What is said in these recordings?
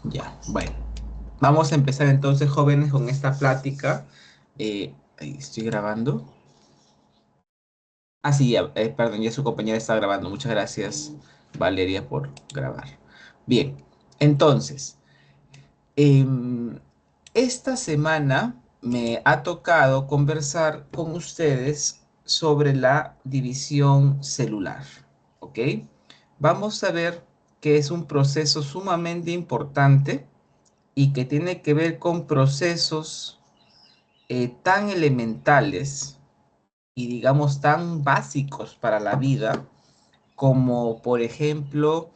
Ya, bueno. Vamos a empezar entonces, jóvenes, con esta plática. Ahí estoy grabando. Ah, sí, ya, perdón, ya su compañera está grabando. Muchas gracias, Valeria, por grabar. Bien, entonces, em, esta semana me ha tocado conversar con ustedes sobre la división celular, ¿ok? Vamos a ver que es un proceso sumamente importante y que tiene que ver con procesos tan elementales y digamos tan básicos para la vida como por ejemplo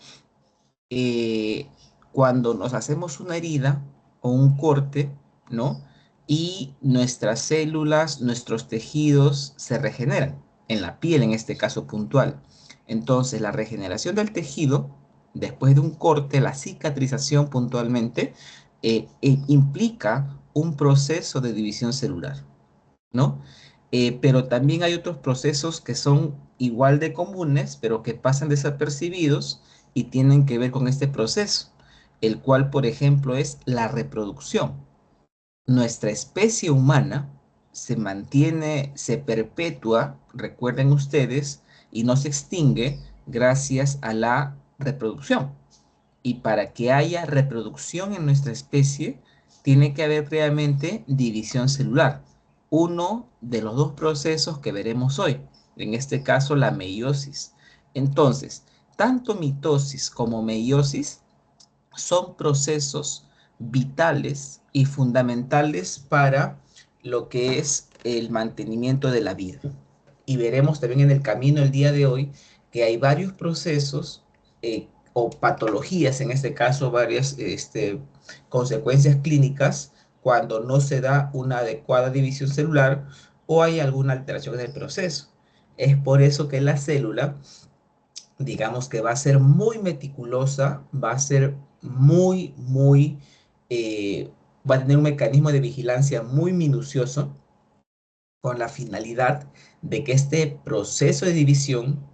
eh, cuando nos hacemos una herida o un corte, ¿no? Y nuestras células, nuestros tejidos se regeneran, en la piel en este caso puntual. Entonces, la regeneración del tejido, después de un corte, la cicatrización puntualmente, implica un proceso de división celular, ¿no? Pero también hay otros procesos que son igual de comunes, pero que pasan desapercibidos y tienen que ver con este proceso, el cual, por ejemplo, es la reproducción. Nuestra especie humana se mantiene, se perpetúa, recuerden ustedes, y no se extingue gracias a la reproducción. Y para que haya reproducción en nuestra especie, tiene que haber previamente división celular. Uno de los dos procesos que veremos hoy, en este caso la meiosis. Entonces, tanto mitosis como meiosis son procesos vitales y fundamentales para lo que es el mantenimiento de la vida. Y veremos también en el camino el día de hoy que hay varios procesos o patologías, en este caso varias consecuencias clínicas, cuando no se da una adecuada división celular o hay alguna alteración del proceso. Es por eso que la célula, digamos que va a ser muy meticulosa, va a ser eh, va a tener un mecanismo de vigilancia muy minucioso con la finalidad de que este proceso de división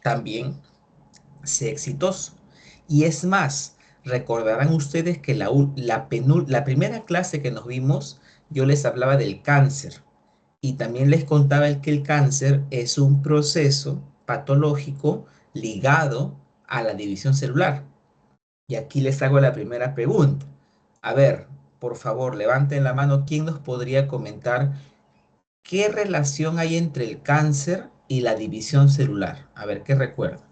también sea exitoso. Y es más, recordarán ustedes que la primera clase que nos vimos, yo les hablaba del cáncer y también les contaba que el cáncer es un proceso patológico ligado a la división celular. Y aquí les hago la primera pregunta. A ver, por favor, levanten la mano. ¿Quién nos podría comentar qué relación hay entre el cáncer y la división celular? A ver, ¿qué recuerda?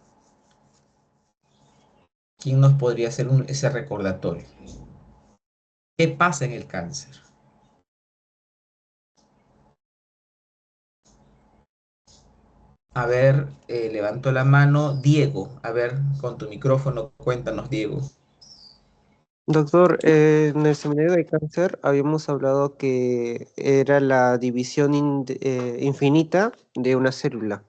¿Quién nos podría hacer ese recordatorio? ¿Qué pasa en el cáncer? A ver, levanto la mano. Diego, a ver, con tu micrófono, cuéntanos, Diego. Doctor, en el seminario de cáncer habíamos hablado que era la división infinita de una célula.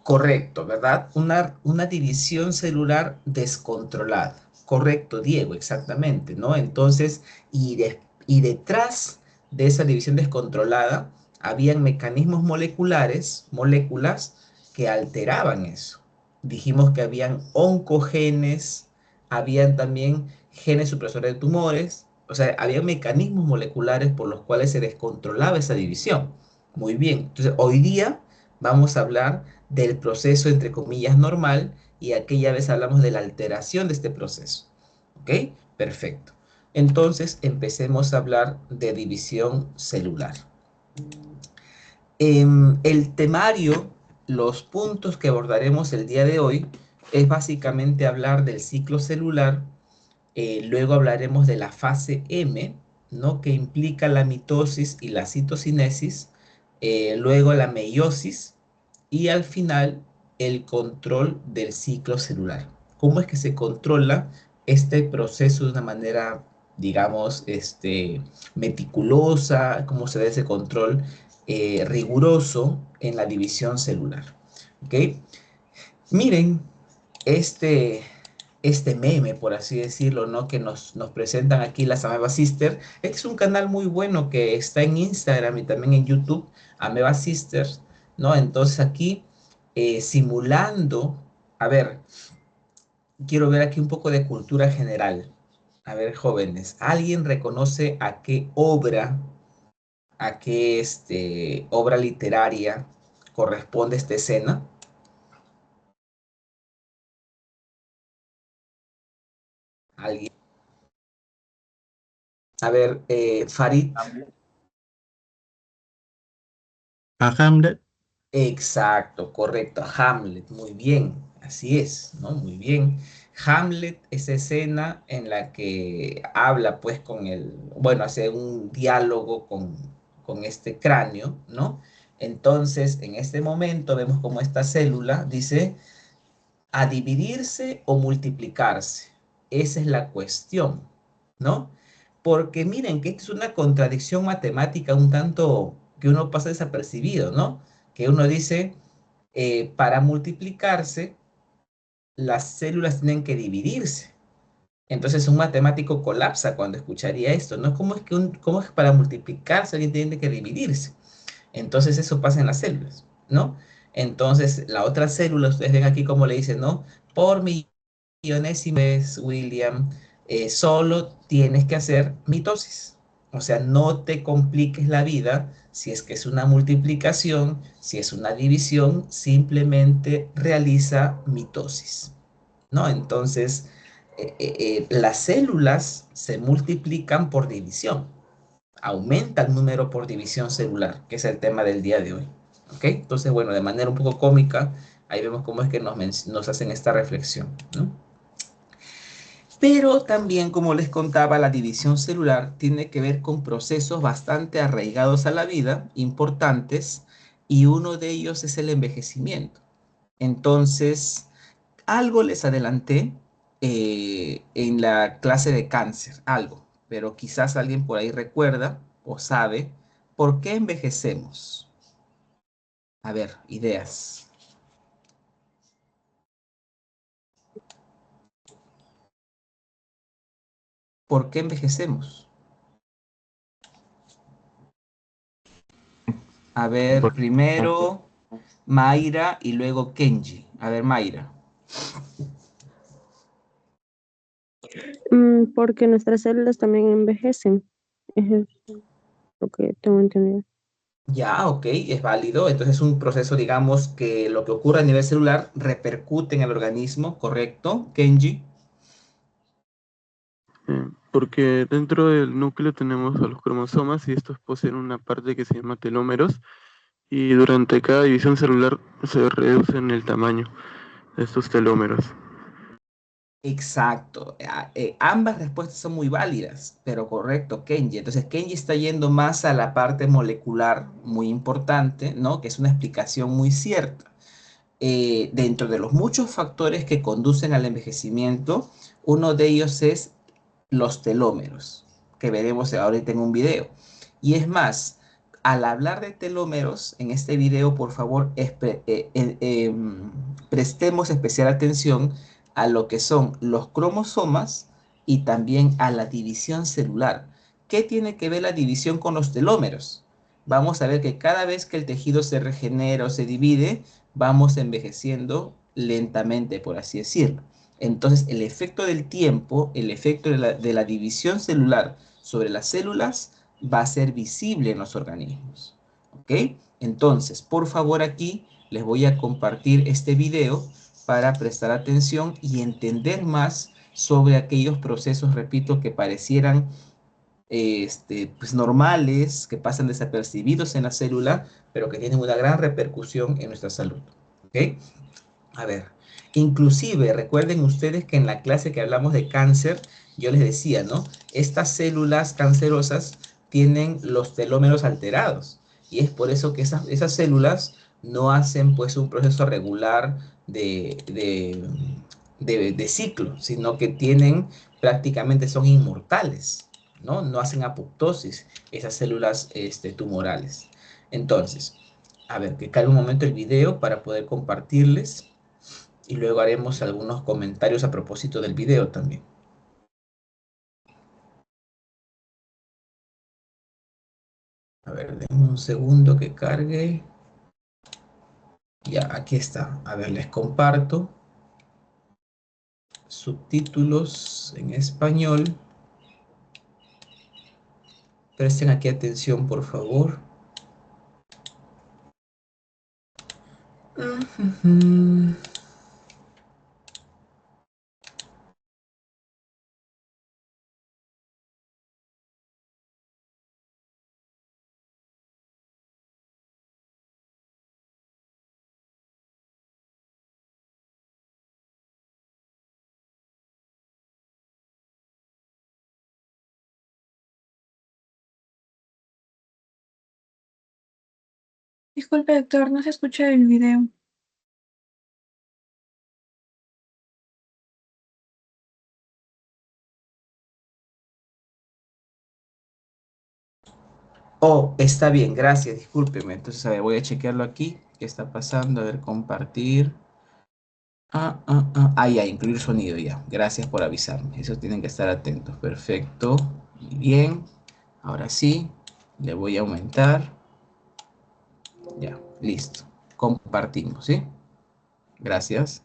Correcto, ¿verdad? Una división celular descontrolada. Correcto, Diego, exactamente, ¿no? Entonces, y detrás de esa división descontrolada, habían mecanismos moleculares, moléculas que alteraban eso. Dijimos que habían oncogenes, habían también genes supresores de tumores, o sea, había mecanismos moleculares por los cuales se descontrolaba esa división. Muy bien, entonces hoy día vamos a hablar del proceso, entre comillas, normal, y aquella vez hablamos de la alteración de este proceso. ¿Ok? Perfecto. Entonces, empecemos a hablar de división celular. El temario, los puntos que abordaremos el día de hoy, es básicamente hablar del ciclo celular, luego hablaremos de la fase M, ¿no? Que implica la mitosis y la citocinesis, luego la meiosis, y al final el control del ciclo celular. ¿Cómo es que se controla este proceso de una manera, digamos, meticulosa? ¿Cómo se da ese control riguroso en la división celular? ¿Ok? Miren este, este meme, por así decirlo, ¿no? Que nos presentan aquí las Ameba Sisters. Este es un canal muy bueno que está en Instagram y también en YouTube, Ameba Sisters, ¿no? Entonces aquí simulando, a ver, quiero ver aquí un poco de cultura general. A ver, jóvenes, ¿alguien reconoce a qué obra literaria corresponde esta escena? ¿Alguien? A ver, Farid. A Hamlet. Exacto, correcto, Hamlet, muy bien, así es, ¿no? Muy bien. Hamlet, esa escena en la que habla pues bueno, hace un diálogo con este cráneo, ¿no? Entonces, en este momento vemos como esta célula dice a dividirse o multiplicarse. Esa es la cuestión, ¿no? Porque miren que esto es una contradicción matemática un tanto que uno pasa desapercibido, ¿no? Que uno dice, para multiplicarse, las células tienen que dividirse. Entonces un matemático colapsa cuando escucharía esto, ¿no? ¿Cómo es que para multiplicarse alguien tiene que dividirse? Entonces eso pasa en las células, ¿no? Entonces la otra célula, ustedes ven aquí como le dicen, ¿no? Por millonésima vez, William, solo tienes que hacer mitosis. O sea, no te compliques la vida si es que es una multiplicación, si es una división, simplemente realiza mitosis, ¿no? Entonces, las células se multiplican por división, aumenta el número por división celular, que es el tema del día de hoy. ¿Ok? Entonces, bueno, de manera un poco cómica, ahí vemos cómo es que nos hacen esta reflexión, ¿no? Pero también, como les contaba, la división celular tiene que ver con procesos bastante arraigados a la vida, importantes, y uno de ellos es el envejecimiento. Entonces, algo les adelanté en la clase de cáncer, algo, pero quizás alguien por ahí recuerda o sabe por qué envejecemos. A ver, ideas. ¿Por qué envejecemos? A ver, Por- primero Mayra y luego Kenji. A ver, Mayra. Porque nuestras células también envejecen. Es lo que tengo entendido. Ya, ok, es válido. Entonces es un proceso, digamos, que lo que ocurre a nivel celular repercute en el organismo, ¿correcto, Kenji? Porque dentro del núcleo tenemos a los cromosomas y estos poseen una parte que se llama telómeros y durante cada división celular se reducen el tamaño de estos telómeros. Exacto. Ambas respuestas son muy válidas, pero correcto, Kenji. Entonces, Kenji está yendo más a la parte molecular muy importante, ¿no? Que es una explicación muy cierta. Dentro de los muchos factores que conducen al envejecimiento, uno de ellos es los telómeros, que veremos ahorita en un video. Y es más, al hablar de telómeros, en este video, por favor, prestemos especial atención a lo que son los cromosomas y también a la división celular. ¿Qué tiene que ver la división con los telómeros? Vamos a ver que cada vez que el tejido se regenera o se divide, vamos envejeciendo lentamente, por así decirlo. Entonces, el efecto del tiempo, el efecto de la división celular sobre las células va a ser visible en los organismos. ¿Ok? Entonces, por favor, aquí les voy a compartir este video para prestar atención y entender más sobre aquellos procesos, repito, que parecieran pues normales, que pasan desapercibidos en la célula, pero que tienen una gran repercusión en nuestra salud. ¿Ok? A ver, inclusive recuerden ustedes que en la clase que hablamos de cáncer, yo les decía, ¿no? Estas células cancerosas tienen los telómeros alterados y es por eso que esas células no hacen pues un proceso regular de ciclo, sino que tienen prácticamente son inmortales, ¿no? No hacen apoptosis esas células tumorales. Entonces, a ver, que cargue un momento el video para poder compartirles y luego haremos algunos comentarios a propósito del video también. A ver, denme un segundo que cargue. Ya, aquí está. A ver, les comparto. subtítulos en español. Presten aquí atención, por favor. Disculpe, doctor, no se escucha el video. Oh, está bien, gracias, discúlpeme. Entonces, a ver, voy a chequearlo aquí. ¿Qué está pasando? A ver, compartir. Ya, incluir sonido ya. Gracias por avisarme. Eso tienen que estar atentos. Perfecto. Muy bien. Ahora sí, le voy a aumentar. Ya, listo. Compartimos, ¿sí? Gracias.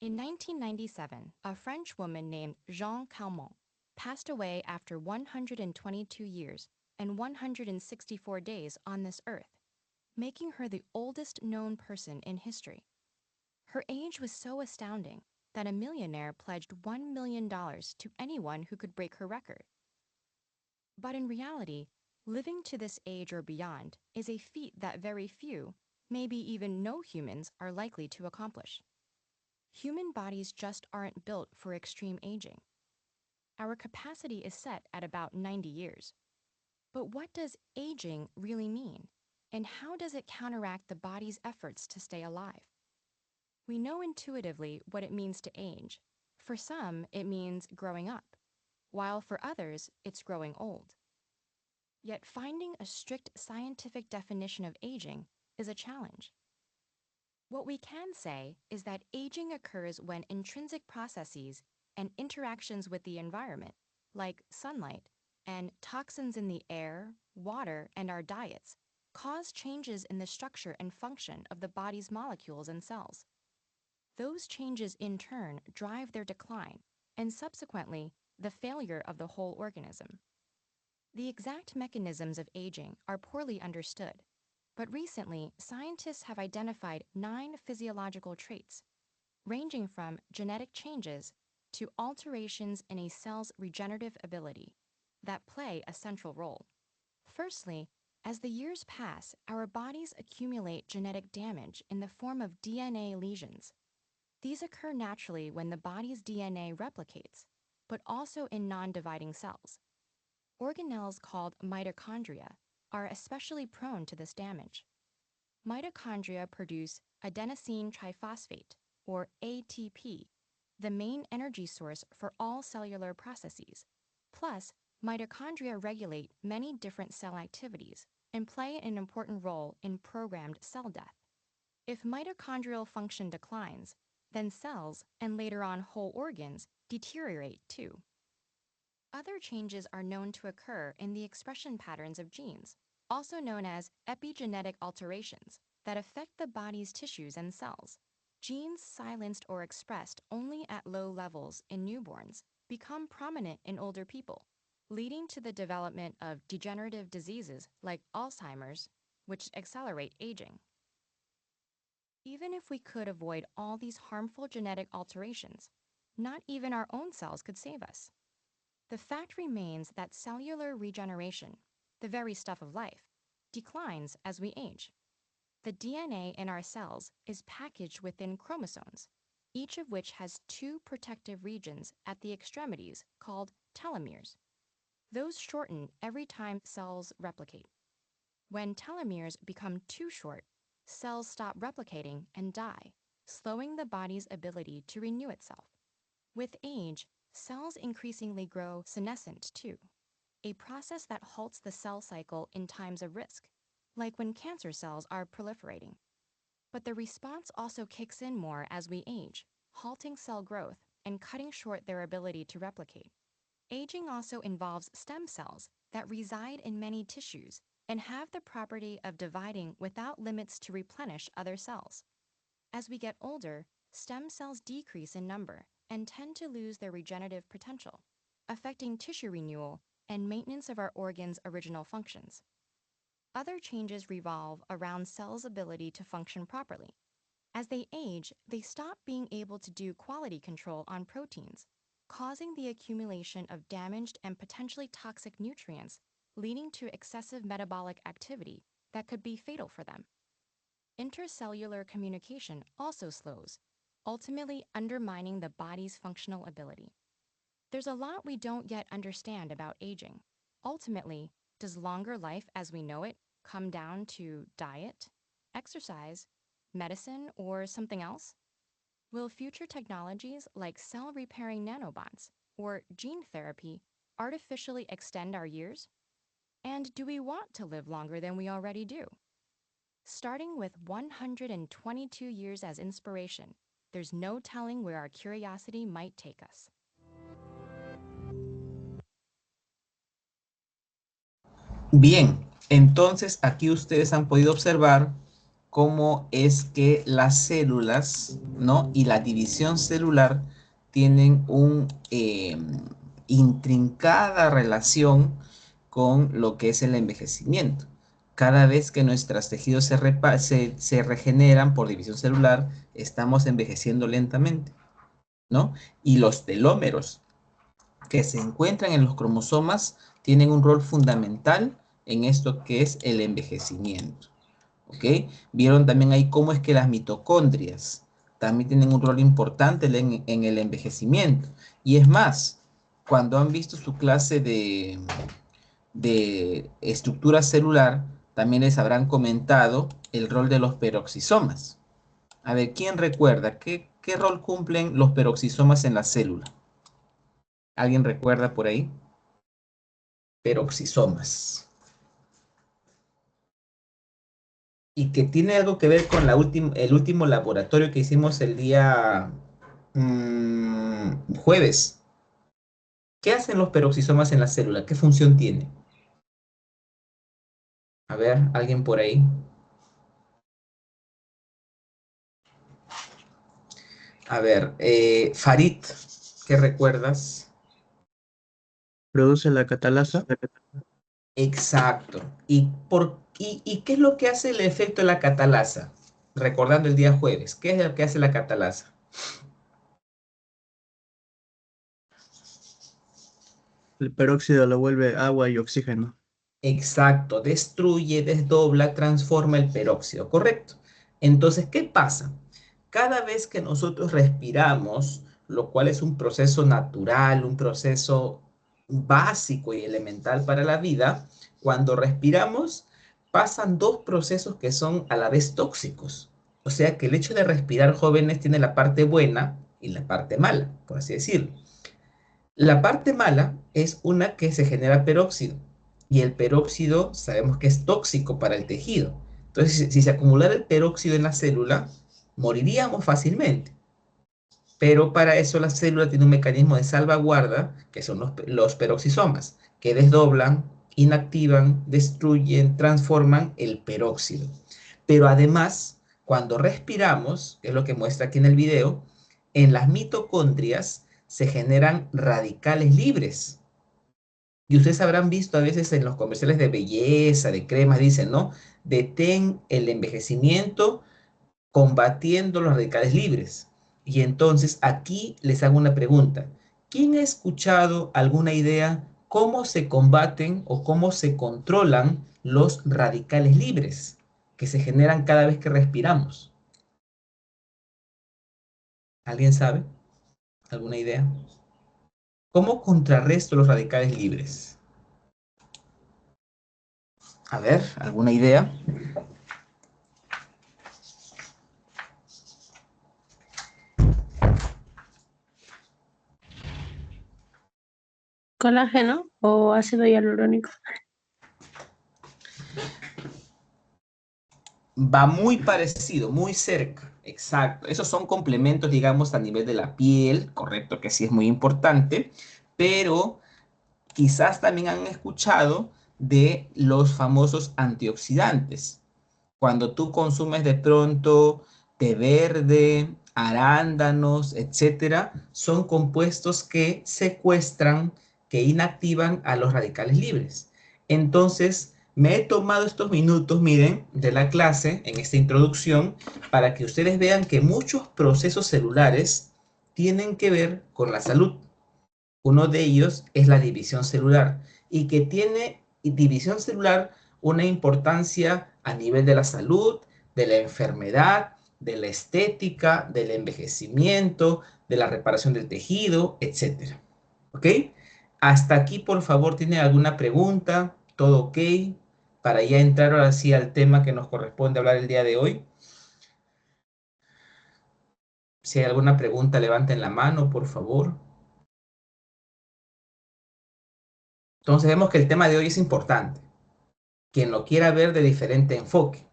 In 1997, a French woman named Jeanne Calment passed away after 122 years and 164 days on this earth, making her the oldest known person in history. Her age was so astounding that a millionaire pledged $1 million to anyone who could break her record. But in reality, living to this age or beyond is a feat that very few, maybe even no humans, are likely to accomplish. Human bodies just aren't built for extreme aging. Our capacity is set at about 90 years. But what does aging really mean? And how does it counteract the body's efforts to stay alive? We know intuitively what it means to age. For some, it means growing up, while for others, it's growing old. Yet finding a strict scientific definition of aging is a challenge. What we can say is that aging occurs when intrinsic processes and interactions with the environment, like sunlight and toxins in the air, water, and our diets, cause changes in the structure and function of the body's molecules and cells. Those changes in turn drive their decline and subsequently the failure of the whole organism. The exact mechanisms of aging are poorly understood, but recently scientists have identified 9 physiological traits, ranging from genetic changes to alterations in a cell's regenerative ability, that play a central role. Firstly, as the years pass, our bodies accumulate genetic damage in the form of DNA lesions. These occur naturally when the body's DNA replicates, but also in non-dividing cells. Organelles called mitochondria are especially prone to this damage. Mitochondria produce adenosine triphosphate, or ATP, the main energy source for all cellular processes. Plus, mitochondria regulate many different cell activities and play an important role in programmed cell death. If mitochondrial function declines, then cells, and later on whole organs, deteriorate too. Other changes are known to occur in the expression patterns of genes, also known as epigenetic alterations, that affect the body's tissues and cells. Genes silenced or expressed only at low levels in newborns become prominent in older people, leading to the development of degenerative diseases like Alzheimer's, which accelerate aging. Even if we could avoid all these harmful genetic alterations, not even our own cells could save us. The fact remains that cellular regeneration, the very stuff of life, declines as we age. The DNA in our cells is packaged within chromosomes, each of which has 2 protective regions at the extremities called telomeres. Those shorten every time cells replicate. When telomeres become too short, cells stop replicating and die, slowing the body's ability to renew itself. With age, cells increasingly grow senescent too, a process that halts the cell cycle in times of risk, like when cancer cells are proliferating. But the response also kicks in more as we age, halting cell growth and cutting short their ability to replicate. Aging also involves stem cells that reside in many tissues and have the property of dividing without limits to replenish other cells. As we get older, stem cells decrease in number and tend to lose their regenerative potential, affecting tissue renewal and maintenance of our organs' original functions. Other changes revolve around cells' ability to function properly. As they age, they stop being able to do quality control on proteins, causing the accumulation of damaged and potentially toxic nutrients, leading to excessive metabolic activity that could be fatal for them. Intercellular communication also slows, ultimately undermining the body's functional ability. There's a lot we don't yet understand about aging. Ultimately, does longer life as we know it come down to diet, exercise, medicine, or something else? Will future technologies like cell-repairing nanobots or gene therapy artificially extend our years? And do we want to live longer than we already do? Starting with 122 years as inspiration, there's no telling where our curiosity might take us. Bien, entonces aquí ustedes han podido observar cómo es que las células, ¿no? Y la división celular tienen una intrincada relación con lo que es el envejecimiento. Cada vez que nuestros tejidos se regeneran por división celular, estamos envejeciendo lentamente, ¿no? Y los telómeros que se encuentran en los cromosomas tienen un rol fundamental en esto que es el envejecimiento. ¿Ok? Vieron también ahí cómo es que las mitocondrias también tienen un rol importante en el envejecimiento. Y es más, cuando han visto su clase de estructura celular, también les habrán comentado el rol de los peroxisomas. A ver, ¿quién recuerda qué rol cumplen los peroxisomas en la célula? ¿Alguien recuerda por ahí? Peroxisomas. Y que tiene algo que ver con el último laboratorio que hicimos el día jueves. ¿Qué hacen los peroxisomas en la célula? ¿Qué función tiene? A ver, ¿alguien por ahí? A ver, Farid, ¿qué recuerdas? Produce la catalasa. Exacto. ¿Y qué es lo que hace el efecto de la catalasa? Recordando el día jueves, ¿qué es lo que hace la catalasa? El peróxido lo vuelve agua y oxígeno. Exacto, destruye, desdobla, transforma el peróxido, ¿correcto? Entonces, ¿qué pasa? Cada vez que nosotros respiramos, lo cual es un proceso natural, un proceso básico y elemental para la vida, cuando respiramos pasan dos procesos que son a la vez tóxicos. O sea que el hecho de respirar, jóvenes, tiene la parte buena y la parte mala, por así decirlo. La parte mala es una que se genera peróxido y el peróxido sabemos que es tóxico para el tejido. Entonces, si se acumulara el peróxido en la célula, moriríamos fácilmente. Pero para eso la célula tiene un mecanismo de salvaguarda, que son los peroxisomas, que desdoblan, inactivan, destruyen, transforman el peróxido. Pero además, cuando respiramos, que es lo que muestra aquí en el video, en las mitocondrias se generan radicales libres. Y ustedes habrán visto a veces en los comerciales de belleza, de cremas, dicen, ¿no? Detén el envejecimiento combatiendo los radicales libres. Y entonces aquí les hago una pregunta. ¿Quién ha escuchado alguna idea cómo se combaten o cómo se controlan los radicales libres que se generan cada vez que respiramos? ¿Alguien sabe? ¿Alguna idea? ¿Cómo contrarresto los radicales libres? A ver, ¿alguna idea? Colágeno o ácido hialurónico. Va muy parecido, muy cerca, exacto. Esos son complementos, digamos, a nivel de la piel, correcto, que sí es muy importante, pero quizás también han escuchado de los famosos antioxidantes. Cuando tú consumes de pronto té verde, arándanos, etcétera, son compuestos que secuestran, que inactivan a los radicales libres. Entonces, me he tomado estos minutos, miren, de la clase, en esta introducción, para que ustedes vean que muchos procesos celulares tienen que ver con la salud. Uno de ellos es la división celular y que tiene división celular una importancia a nivel de la salud, de la enfermedad, de la estética, del envejecimiento, de la reparación del tejido, etc. ¿Ok? Hasta aquí, por favor, ¿tienen alguna pregunta? ¿Todo ok? Para ya entrar ahora sí al tema que nos corresponde hablar el día de hoy. Si hay alguna pregunta, levanten la mano, por favor. Entonces vemos que el tema de hoy es importante. Quien lo quiera ver de diferente enfoque,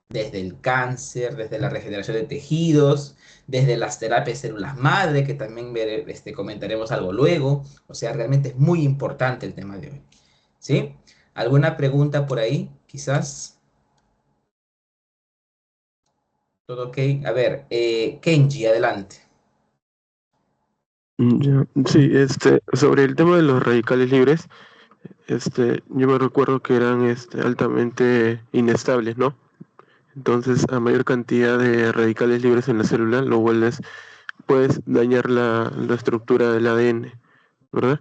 desde el cáncer, desde la regeneración de tejidos, desde las terapias de células madre, que también comentaremos algo luego. O sea, realmente es muy importante el tema de hoy. ¿Sí? ¿Alguna pregunta por ahí? Quizás. ¿Todo ok? A ver, Kenji, adelante. Ya. Sí, sobre el tema de los radicales libres, yo me recuerdo que eran altamente inestables, ¿no? Entonces, a mayor cantidad de radicales libres en la célula, puedes dañar la estructura del ADN, ¿verdad?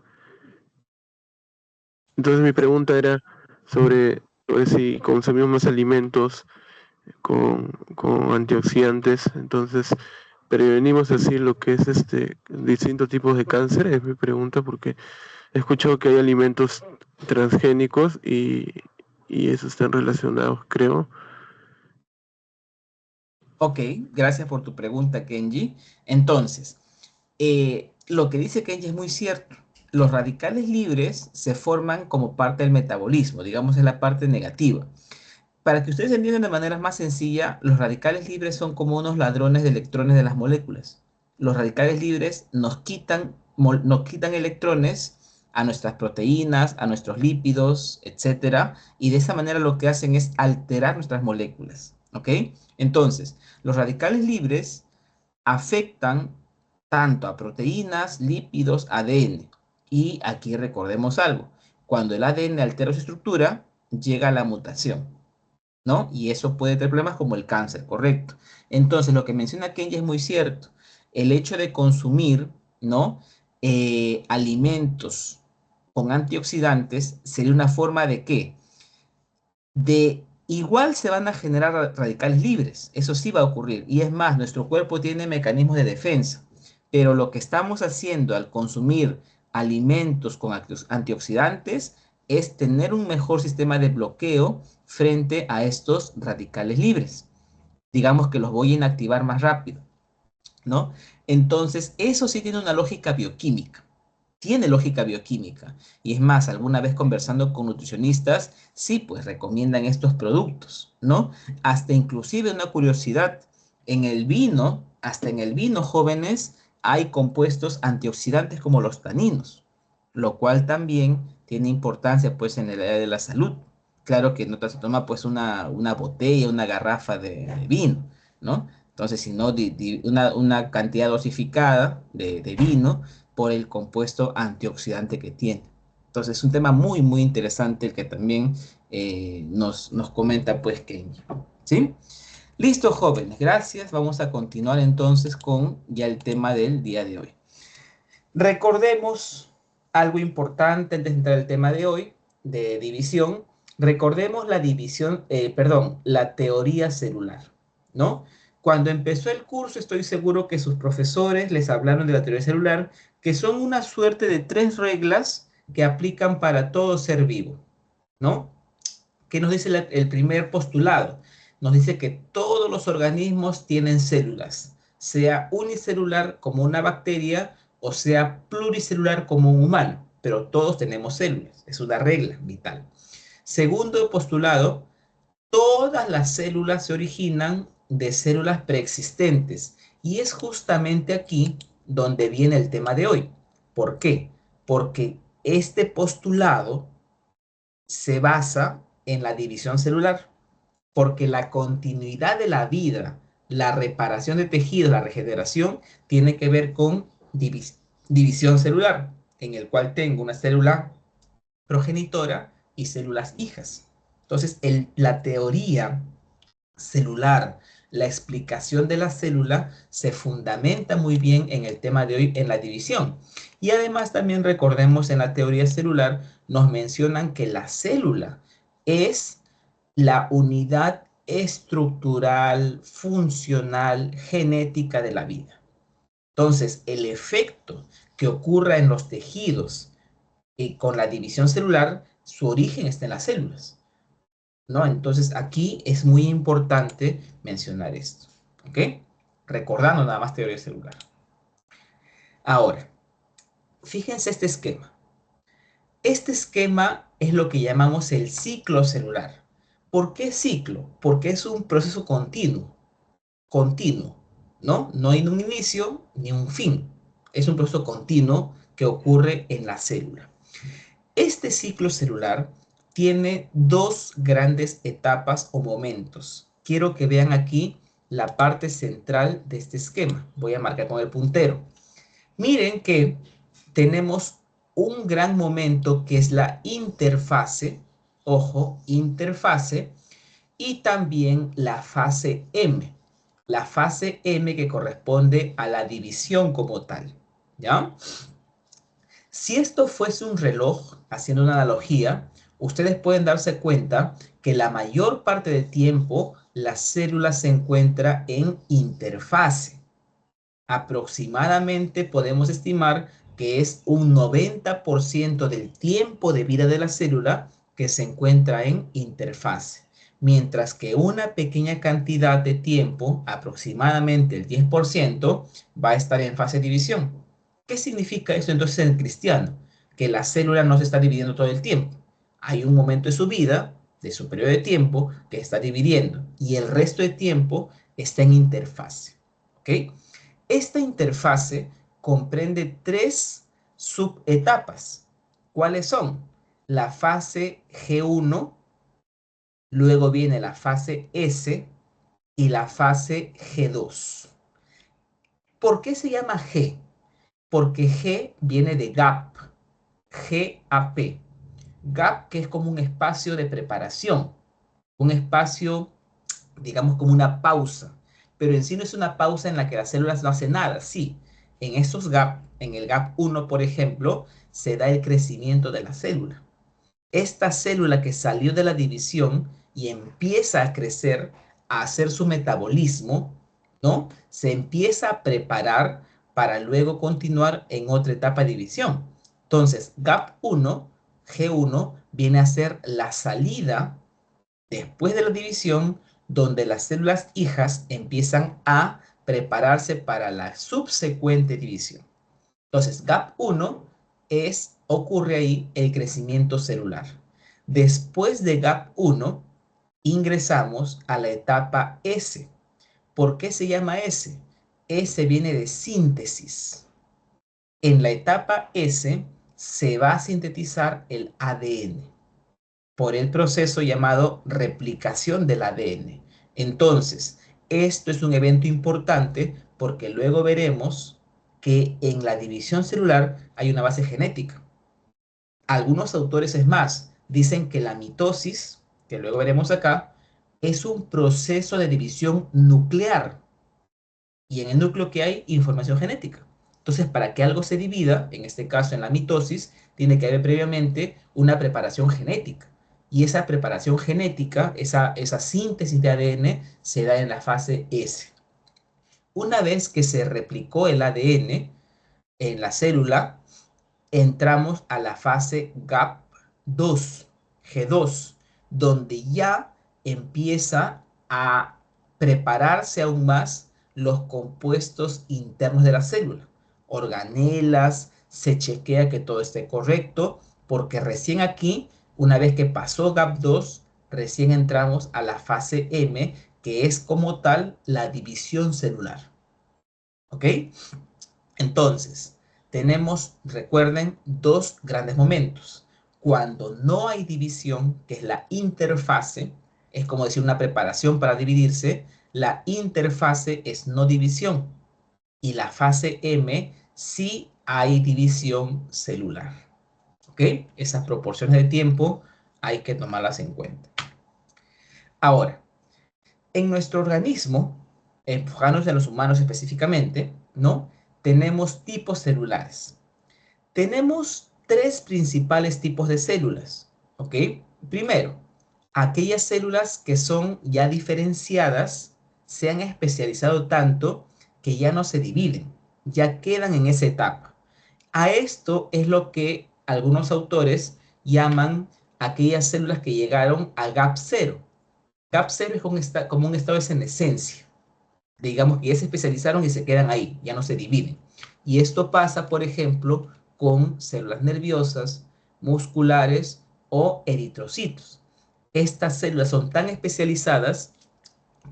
Entonces, mi pregunta era sobre si consumimos más alimentos con antioxidantes, entonces prevenimos así lo que es distintos tipos de cáncer, es mi pregunta, porque he escuchado que hay alimentos transgénicos y eso están relacionados, creo. Ok, gracias por tu pregunta, Kenji. Entonces, lo que dice Kenji es muy cierto. Los radicales libres se forman como parte del metabolismo, digamos, es la parte negativa. Para que ustedes entiendan de manera más sencilla, los radicales libres son como unos ladrones de electrones de las moléculas. Los radicales libres nos quitan electrones a nuestras proteínas, a nuestros lípidos, etcétera, y de esa manera lo que hacen es alterar nuestras moléculas, ¿ok? Entonces, los radicales libres afectan tanto a proteínas, lípidos, ADN. Y aquí recordemos algo, cuando el ADN altera su estructura, llega la mutación, ¿no? Y eso puede tener problemas como el cáncer, correcto. Entonces, lo que menciona Kenji es muy cierto. El hecho de consumir, ¿no? Alimentos con antioxidantes sería una forma de ¿qué? De igual se van a generar radicales libres, eso sí va a ocurrir. Y es más, nuestro cuerpo tiene mecanismos de defensa, pero lo que estamos haciendo al consumir alimentos con antioxidantes es tener un mejor sistema de bloqueo frente a estos radicales libres. Digamos que los voy a inactivar más rápido, ¿no? Entonces, eso sí tiene una lógica bioquímica. Tiene lógica bioquímica. Y es más, alguna vez conversando con nutricionistas, sí, pues recomiendan estos productos, ¿no? Hasta inclusive una curiosidad, en el vino, hasta en el vino, jóvenes, hay compuestos antioxidantes como los taninos, lo cual también tiene importancia, pues, en el área de la salud. Claro que no se toma, pues, una botella, una garrafa de vino, ¿no? Entonces, si no, una cantidad dosificada de vino, por el compuesto antioxidante que tiene. Entonces es un tema muy, muy interesante el que también nos comenta pues Kenji. ¿Sí? Listo, jóvenes, gracias. Vamos a continuar entonces con ya el tema del día de hoy. Recordemos algo importante antes de entrar al tema de hoy, de división. Recordemos la división, la teoría celular, ¿no? Cuando empezó el curso, estoy seguro que sus profesores les hablaron de la teoría celular, que son una suerte de 3 reglas que aplican para todo ser vivo, ¿no? ¿Qué nos dice el primer postulado? Nos dice que todos los organismos tienen células, sea unicelular como una bacteria o sea pluricelular como un humano, pero todos tenemos células, es una regla vital. Segundo postulado, todas las células se originan de células preexistentes y es justamente aquí donde viene el tema de hoy. ¿Por qué? Porque este postulado se basa en la división celular, porque la continuidad de la vida, la reparación de tejidos, la regeneración, tiene que ver con división celular, en el cual tengo una célula progenitora y células hijas. Entonces, la teoría celular, la explicación de la célula se fundamenta muy bien en el tema de hoy, en la división. Y además también recordemos en la teoría celular, nos mencionan que la célula es la unidad estructural, funcional, genética de la vida. Entonces, el efecto que ocurra en los tejidos con la división celular, su origen está en las células, ¿no? Entonces, aquí es muy importante mencionar esto, ¿ok? Recordando nada más teoría celular. Ahora, fíjense este esquema. Este esquema es lo que llamamos el ciclo celular. ¿Por qué ciclo? Porque es un proceso continuo, ¿no? No hay un inicio ni un fin. Es un proceso continuo que ocurre en la célula. Este ciclo celular tiene dos grandes etapas o momentos. Quiero que vean aquí la parte central de este esquema. Voy a marcar con el puntero. Miren que tenemos un gran momento que es la interfase, ojo, interfase, y también la fase M. La fase M que corresponde a la división como tal, ¿ya? Si esto fuese un reloj, haciendo una analogía, ustedes pueden darse cuenta que la mayor parte del tiempo la célula se encuentra en interfase. Aproximadamente podemos estimar que es un 90% del tiempo de vida de la célula que se encuentra en interfase, mientras que una pequeña cantidad de tiempo, aproximadamente el 10%, va a estar en fase de división. ¿Qué significa eso entonces en cristiano? Que la célula no se está dividiendo todo el tiempo. Hay un momento de su vida, de su periodo de tiempo, que está dividiendo y el resto de tiempo está en interfase. ¿Ok? Esta interfase comprende tres subetapas. ¿Cuáles son? La fase G1, luego viene la fase S y la fase G2. ¿Por qué se llama G? Porque G viene de gap, GAP. Gap que es como un espacio de preparación, un espacio, digamos, como una pausa, pero en sí no es una pausa en la que las células no hacen nada. Sí, en esos gap, en el gap 1, por ejemplo, se da el crecimiento de la célula. Esta célula que salió de la división y empieza a crecer, a hacer su metabolismo, ¿no? Se empieza a preparar para luego continuar en otra etapa de división. Entonces, gap 1, G1, viene a ser la salida después de la división, donde las células hijas empiezan a prepararse para la subsecuente división. Entonces, gap 1 ocurre ahí el crecimiento celular. Después de gap 1, ingresamos a la etapa S. ¿Por qué se llama S? S viene de síntesis. En la etapa S se va a sintetizar el ADN por el proceso llamado replicación del ADN. Entonces, esto es un evento importante porque luego veremos que en la división celular hay una base genética. Algunos autores, es más, dicen que la mitosis, que luego veremos acá, es un proceso de división nuclear. Y en el núcleo que hay información genética. Entonces, para que algo se divida, en este caso en la mitosis, tiene que haber previamente una preparación genética. Y esa preparación genética, esa síntesis de ADN, se da en la fase S. Una vez que se replicó el ADN en la célula, entramos a la fase GAP2, G2, donde ya empieza a prepararse aún más los compuestos internos de la célula. Organelas, se chequea que todo esté correcto, porque recién aquí, una vez que pasó GAP2, recién entramos a la fase M, que es como tal la división celular. ¿Ok? Entonces, tenemos, recuerden, dos grandes momentos. Cuando no hay división, que es la interfase, es como decir una preparación para dividirse, la interfase es no división. Y la fase M sí hay división celular. ¿Ok? Esas proporciones de tiempo hay que tomarlas en cuenta. Ahora, en nuestro organismo, enfocándonos en los humanos específicamente, ¿no? Tenemos tipos celulares. Tenemos tres principales tipos de células, ¿ok? Primero, aquellas células que son ya diferenciadas, se han especializado tanto que ya no se dividen, ya quedan en esa etapa. A esto es lo que algunos autores llaman aquellas células que llegaron a gap 0. Gap 0 es como un estado de senescencia. Digamos que ya se especializaron y se quedan ahí, ya no se dividen. Y esto pasa, por ejemplo, con células nerviosas, musculares o eritrocitos. Estas células son tan especializadas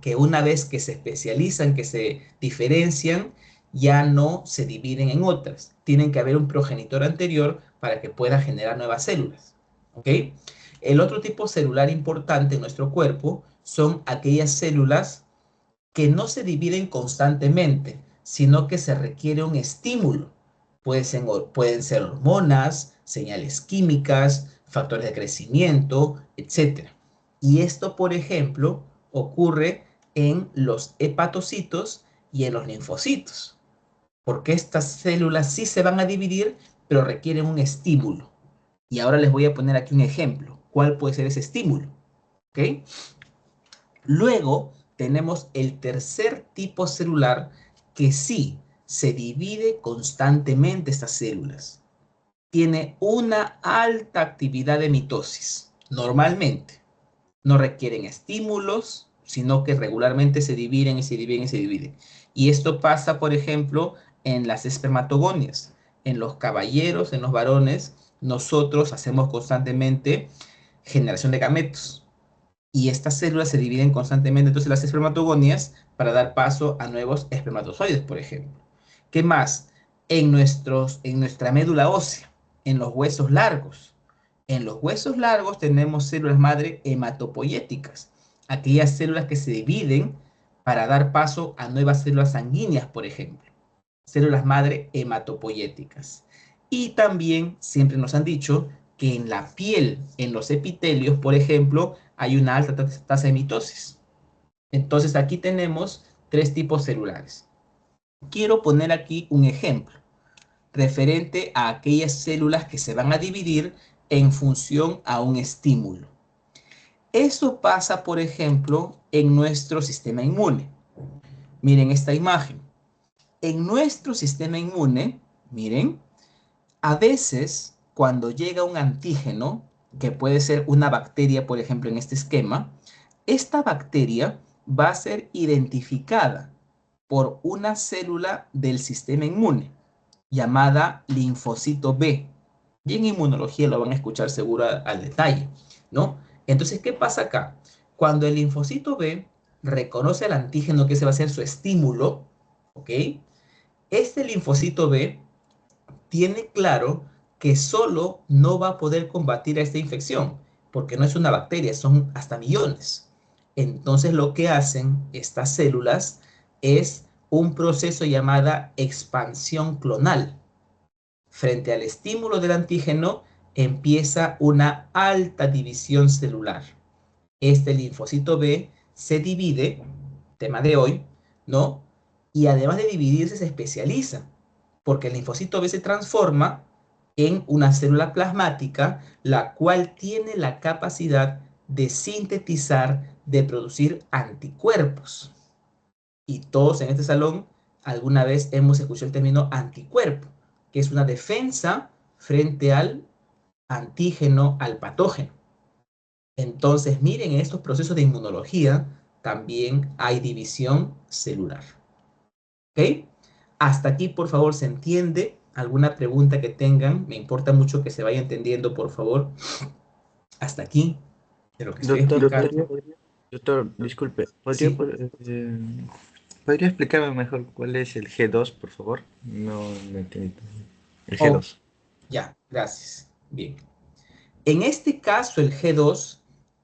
que una vez que se especializan, que se diferencian, ya no se dividen en otras. Tienen que haber un progenitor anterior para que pueda generar nuevas células. ¿Ok? El otro tipo celular importante en nuestro cuerpo son aquellas células que no se dividen constantemente, sino que se requiere un estímulo. Pueden ser hormonas, señales químicas, factores de crecimiento, etc. Y esto, por ejemplo, ocurre en los hepatocitos y en los linfocitos, porque estas células sí se van a dividir, pero requieren un estímulo. Y ahora les voy a poner aquí un ejemplo. ¿Cuál puede ser ese estímulo? ¿Ok? Luego tenemos el tercer tipo celular que sí se divide constantemente estas células. Tiene una alta actividad de mitosis, normalmente. No requieren estímulos, sino que regularmente se dividen y se dividen y se dividen. Y esto pasa, por ejemplo, en las espermatogonias. En los caballeros, en los varones, nosotros hacemos constantemente generación de gametos y estas células se dividen constantemente, entonces las espermatogonias, para dar paso a nuevos espermatozoides, por ejemplo. ¿Qué más? En nuestra médula ósea, en los huesos largos. En los huesos largos tenemos células madre hematopoyéticas, aquellas células que se dividen para dar paso a nuevas células sanguíneas, por ejemplo. Células madre hematopoyéticas. Y también siempre nos han dicho que en la piel, en los epitelios, por ejemplo, hay una alta tasa de mitosis. Entonces aquí tenemos tres tipos celulares. Quiero poner aquí un ejemplo referente a aquellas células que se van a dividir en función a un estímulo. Eso pasa, por ejemplo, en nuestro sistema inmune. Miren esta imagen. En nuestro sistema inmune, miren, a veces cuando llega un antígeno, que puede ser una bacteria, por ejemplo, en este esquema, esta bacteria va a ser identificada por una célula del sistema inmune llamada linfocito B. Y en inmunología lo van a escuchar seguro al detalle, ¿no? Entonces, ¿qué pasa acá? Cuando el linfocito B reconoce al antígeno que ese va a ser su estímulo, ¿ok? Este linfocito B tiene claro que solo no va a poder combatir a esta infección, porque no es una bacteria, son hasta millones. Entonces lo que hacen estas células es un proceso llamado expansión clonal. Frente al estímulo del antígeno empieza una alta división celular. Este linfocito B se divide, tema de hoy, ¿no? Y además de dividirse se especializa, porque el linfocito B se transforma en una célula plasmática, la cual tiene la capacidad de sintetizar, de producir anticuerpos. Y todos en este salón alguna vez hemos escuchado el término anticuerpo, que es una defensa frente al antígeno, al patógeno. Entonces, miren, en estos procesos de inmunología también hay división celular. ¿Ok? Hasta aquí, por favor, ¿se entiende? ¿Alguna pregunta que tengan? Me importa mucho que se vaya entendiendo, por favor. Hasta aquí de lo que estoy Doctor, explicando. doctor, disculpe, Sí. ¿podría explicarme mejor cuál es el G2, por favor? No entendí. El Oh, G2. ya, gracias. Bien. En este caso, el G2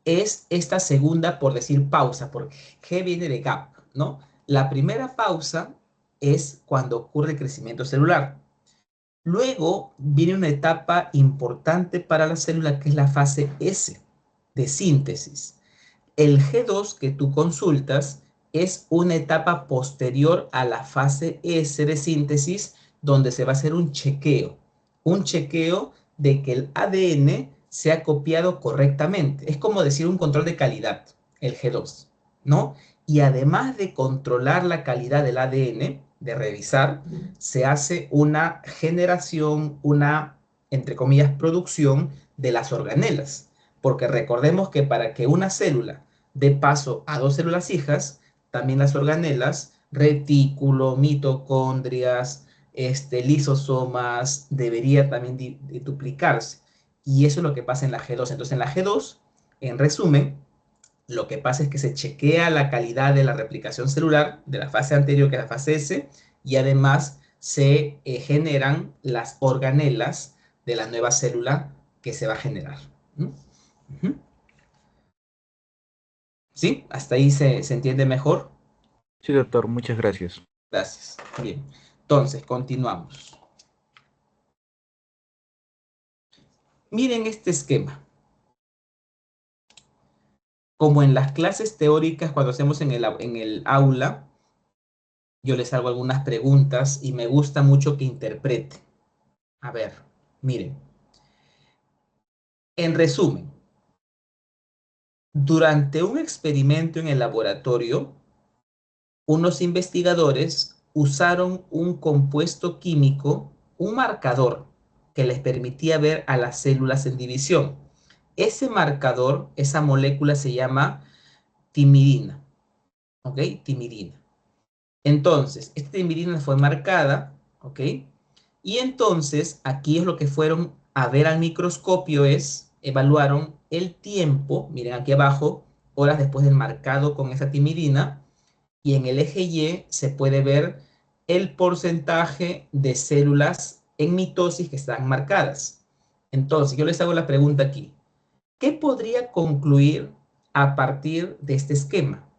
es esta segunda, por decir, pausa, porque G viene de gap, ¿no? La primera pausa es cuando ocurre el crecimiento celular. Luego viene una etapa importante para la célula, que es la fase S, de síntesis. El G2 que tú consultas es una etapa posterior a la fase S de síntesis, donde se va a hacer un chequeo de que el ADN sea copiado correctamente. Es como decir un control de calidad, el G2, ¿no? Y además de controlar la calidad del ADN, de revisar, se hace una generación, una, entre comillas, producción de las organelas. Porque recordemos que para que una célula dé paso a dos células hijas, también las organelas, retículo, mitocondrias, lisosomas, debería también de duplicarse. Y eso es lo que pasa en la G2. Entonces, en la G2, en resumen, lo que pasa es que se chequea la calidad de la replicación celular de la fase anterior, que es la fase S, y además se generan las organelas de la nueva célula que se va a generar. ¿Mm? Ujú. ¿Sí? ¿Hasta ahí se entiende mejor? Sí, doctor, muchas gracias. Gracias. Bien. Entonces, continuamos. Miren este esquema. Como en las clases teóricas, cuando hacemos en el aula, yo les hago algunas preguntas y me gusta mucho que interpreten. A ver, miren. En resumen, durante un experimento en el laboratorio, unos investigadores usaron un compuesto químico, un marcador, que les permitía ver a las células en división. Ese marcador, esa molécula se llama timidina, ¿ok? Timidina. Entonces, esta timidina fue marcada, ¿ok? Y entonces, aquí es lo que fueron a ver al microscopio, evaluaron el tiempo, miren aquí abajo, horas después del marcado con esa timidina, y en el eje Y se puede ver el porcentaje de células en mitosis que están marcadas. Entonces, yo les hago la pregunta aquí. ¿Qué podría concluir a partir de este esquema?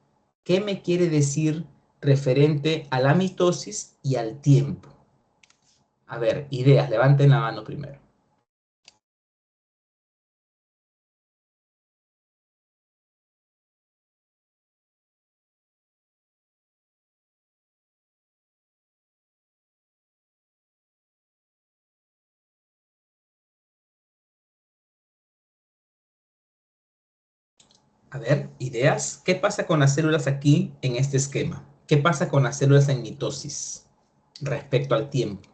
¿Qué me quiere decir referente a la mitosis y al tiempo? A ver, ideas, levanten la mano primero. A ver, ideas. ¿Qué pasa con las células aquí en este esquema? ¿Qué pasa con las células en mitosis respecto al tiempo?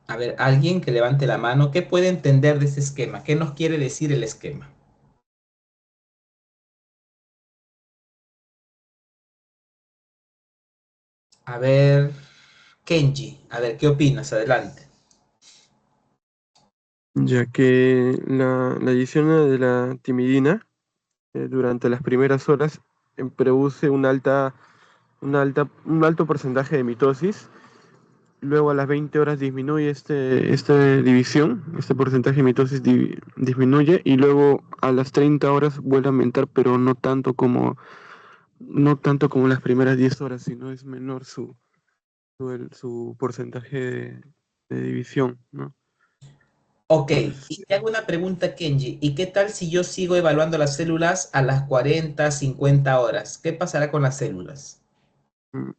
A ver, alguien que levante la mano. ¿Qué puede entender de este esquema? ¿Qué nos quiere decir el esquema? A ver, Kenji, a ver, ¿qué opinas? Adelante. Ya que la adición de la timidina durante las primeras horas produce un alto porcentaje de mitosis. Luego a las 20 horas disminuye esta división, este porcentaje de mitosis disminuye y luego a las 30 horas vuelve a aumentar, pero no tanto como las primeras 10 horas, sino es menor su porcentaje de división, ¿no? Ok, y Entonces, te hago una pregunta, Kenji. ¿Y qué tal si yo sigo evaluando las células a las 40, 50 horas? ¿Qué pasará con las células?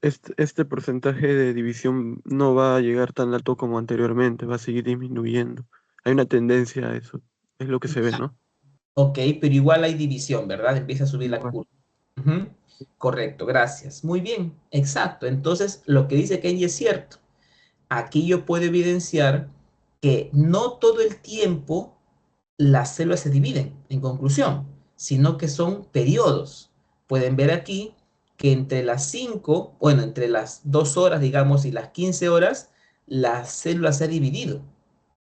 este porcentaje de división no va a llegar tan alto como anteriormente, va a seguir disminuyendo. Hay una tendencia a eso, es lo que se ve, ¿no? Ok, pero igual hay división, ¿verdad? Empieza a subir la Igual. curva. Ujú. Correcto, gracias. Muy bien, exacto. Entonces, lo que dice Kenji es cierto. Aquí yo puedo evidenciar que no todo el tiempo las células se dividen, en conclusión, sino que son periodos. Pueden ver aquí que entre las 5, bueno, entre las 2 horas, digamos, y las 15 horas, la célula se ha dividido.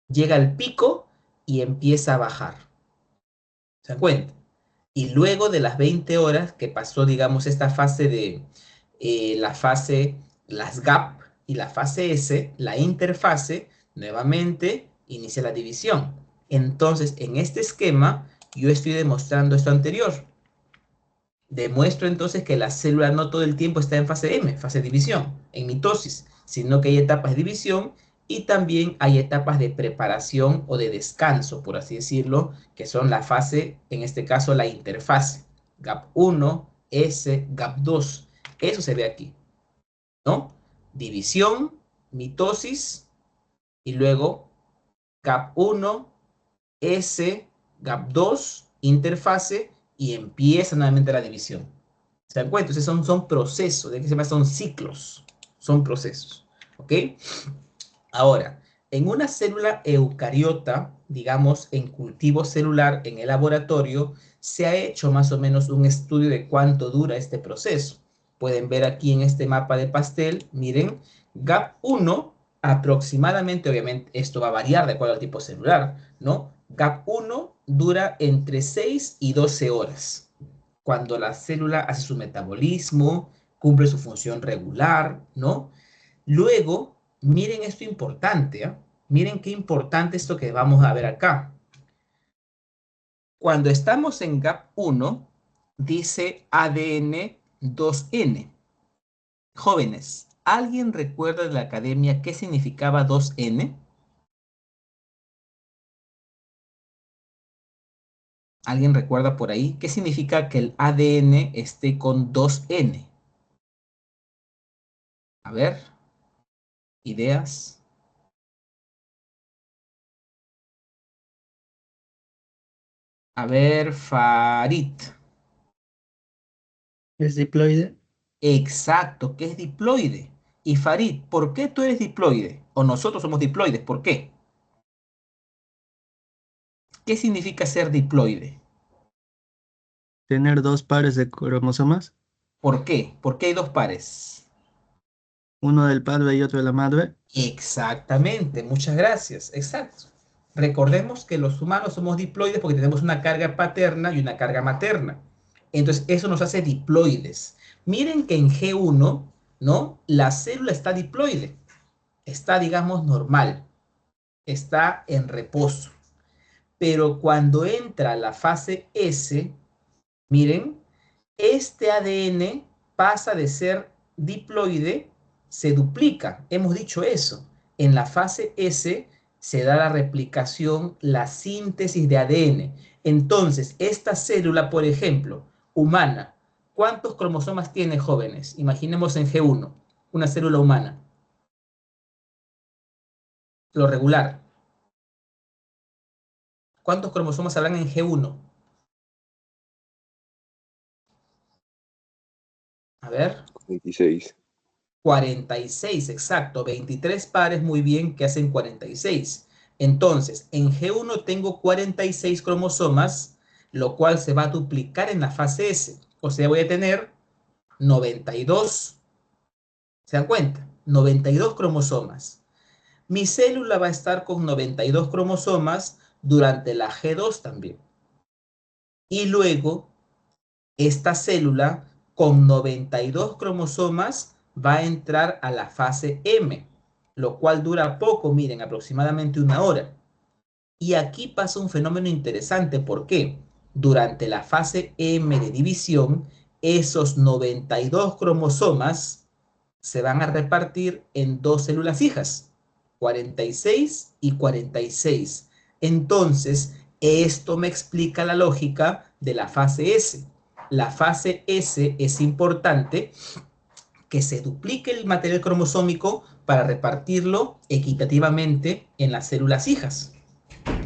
Llega al pico y empieza a bajar. ¿Se dan cuenta? Y luego de las 20 horas que pasó, digamos, esta fase de las gap y la fase S, la interfase, nuevamente inicia la división. Entonces, en este esquema, yo estoy demostrando esto anterior. Demuestro entonces que la célula no todo el tiempo está en fase M, fase de división, en mitosis, sino que hay etapas de división y también hay etapas de preparación o de descanso, por así decirlo, que son la fase, en este caso la interfase, GAP1, S, GAP2. Eso se ve aquí, ¿no? División, mitosis y luego GAP1, S, GAP2, interfase y empieza nuevamente la división. ¿Se dan cuenta? Entonces son procesos, ¿de qué se llama? Son ciclos, son procesos, ¿ok? Ahora, en una célula eucariota, digamos, en cultivo celular, en el laboratorio, se ha hecho más o menos un estudio de cuánto dura este proceso. Pueden ver aquí en este mapa de pastel, miren, GAP1 aproximadamente, obviamente esto va a variar de acuerdo al tipo celular, ¿no? GAP1 dura entre 6 y 12 horas, cuando la célula hace su metabolismo, cumple su función regular, ¿no? Luego, miren esto importante, ¿eh? Miren qué importante esto que vamos a ver acá. Cuando estamos en GAP1, dice ADN 2N. Jóvenes, ¿alguien recuerda de la academia qué significaba 2N? ¿Alguien recuerda por ahí? ¿Qué significa que el ADN esté con 2N? A ver, ideas. A ver, Farid. ¿Es diploide? Exacto, ¿qué es diploide? Y Farid, ¿por qué tú eres diploide? O nosotros somos diploides, ¿por qué? ¿Qué significa ser diploide? ¿Tener dos pares de cromosomas? ¿Por qué? ¿Por qué hay dos pares? Uno del padre y otro de la madre. Exactamente, muchas gracias, exacto. Recordemos que los humanos somos diploides porque tenemos una carga paterna y una carga materna. Entonces, eso nos hace diploides. Miren que en G1, ¿no? La célula está diploide, está, digamos, normal, está en reposo. Pero cuando entra la fase S, miren, este ADN pasa de ser diploide, se duplica. Hemos dicho eso. En la fase S se da la replicación, la síntesis de ADN. Entonces, esta célula, por ejemplo, humana, ¿cuántos cromosomas tiene, jóvenes? Imaginemos en G1, una célula humana. Lo regular. ¿Cuántos cromosomas habrán en G1? A ver. 26. 46, exacto. 23 pares, muy bien, que hacen 46. Entonces, en G1 tengo 46 cromosomas, lo cual se va a duplicar en la fase S. O sea, voy a tener 92. ¿Se dan cuenta? 92 cromosomas. Mi célula va a estar con 92 cromosomas durante la G2 también. Y luego, esta célula con 92 cromosomas va a entrar a la fase M, lo cual dura poco, miren, aproximadamente 1 hora. Y aquí pasa un fenómeno interesante, ¿por qué? Durante la fase M de división, esos 92 cromosomas se van a repartir en dos células hijas, 46 y 46. Entonces, esto me explica la lógica de la fase S. La fase S es importante que se duplique el material cromosómico para repartirlo equitativamente en las células hijas.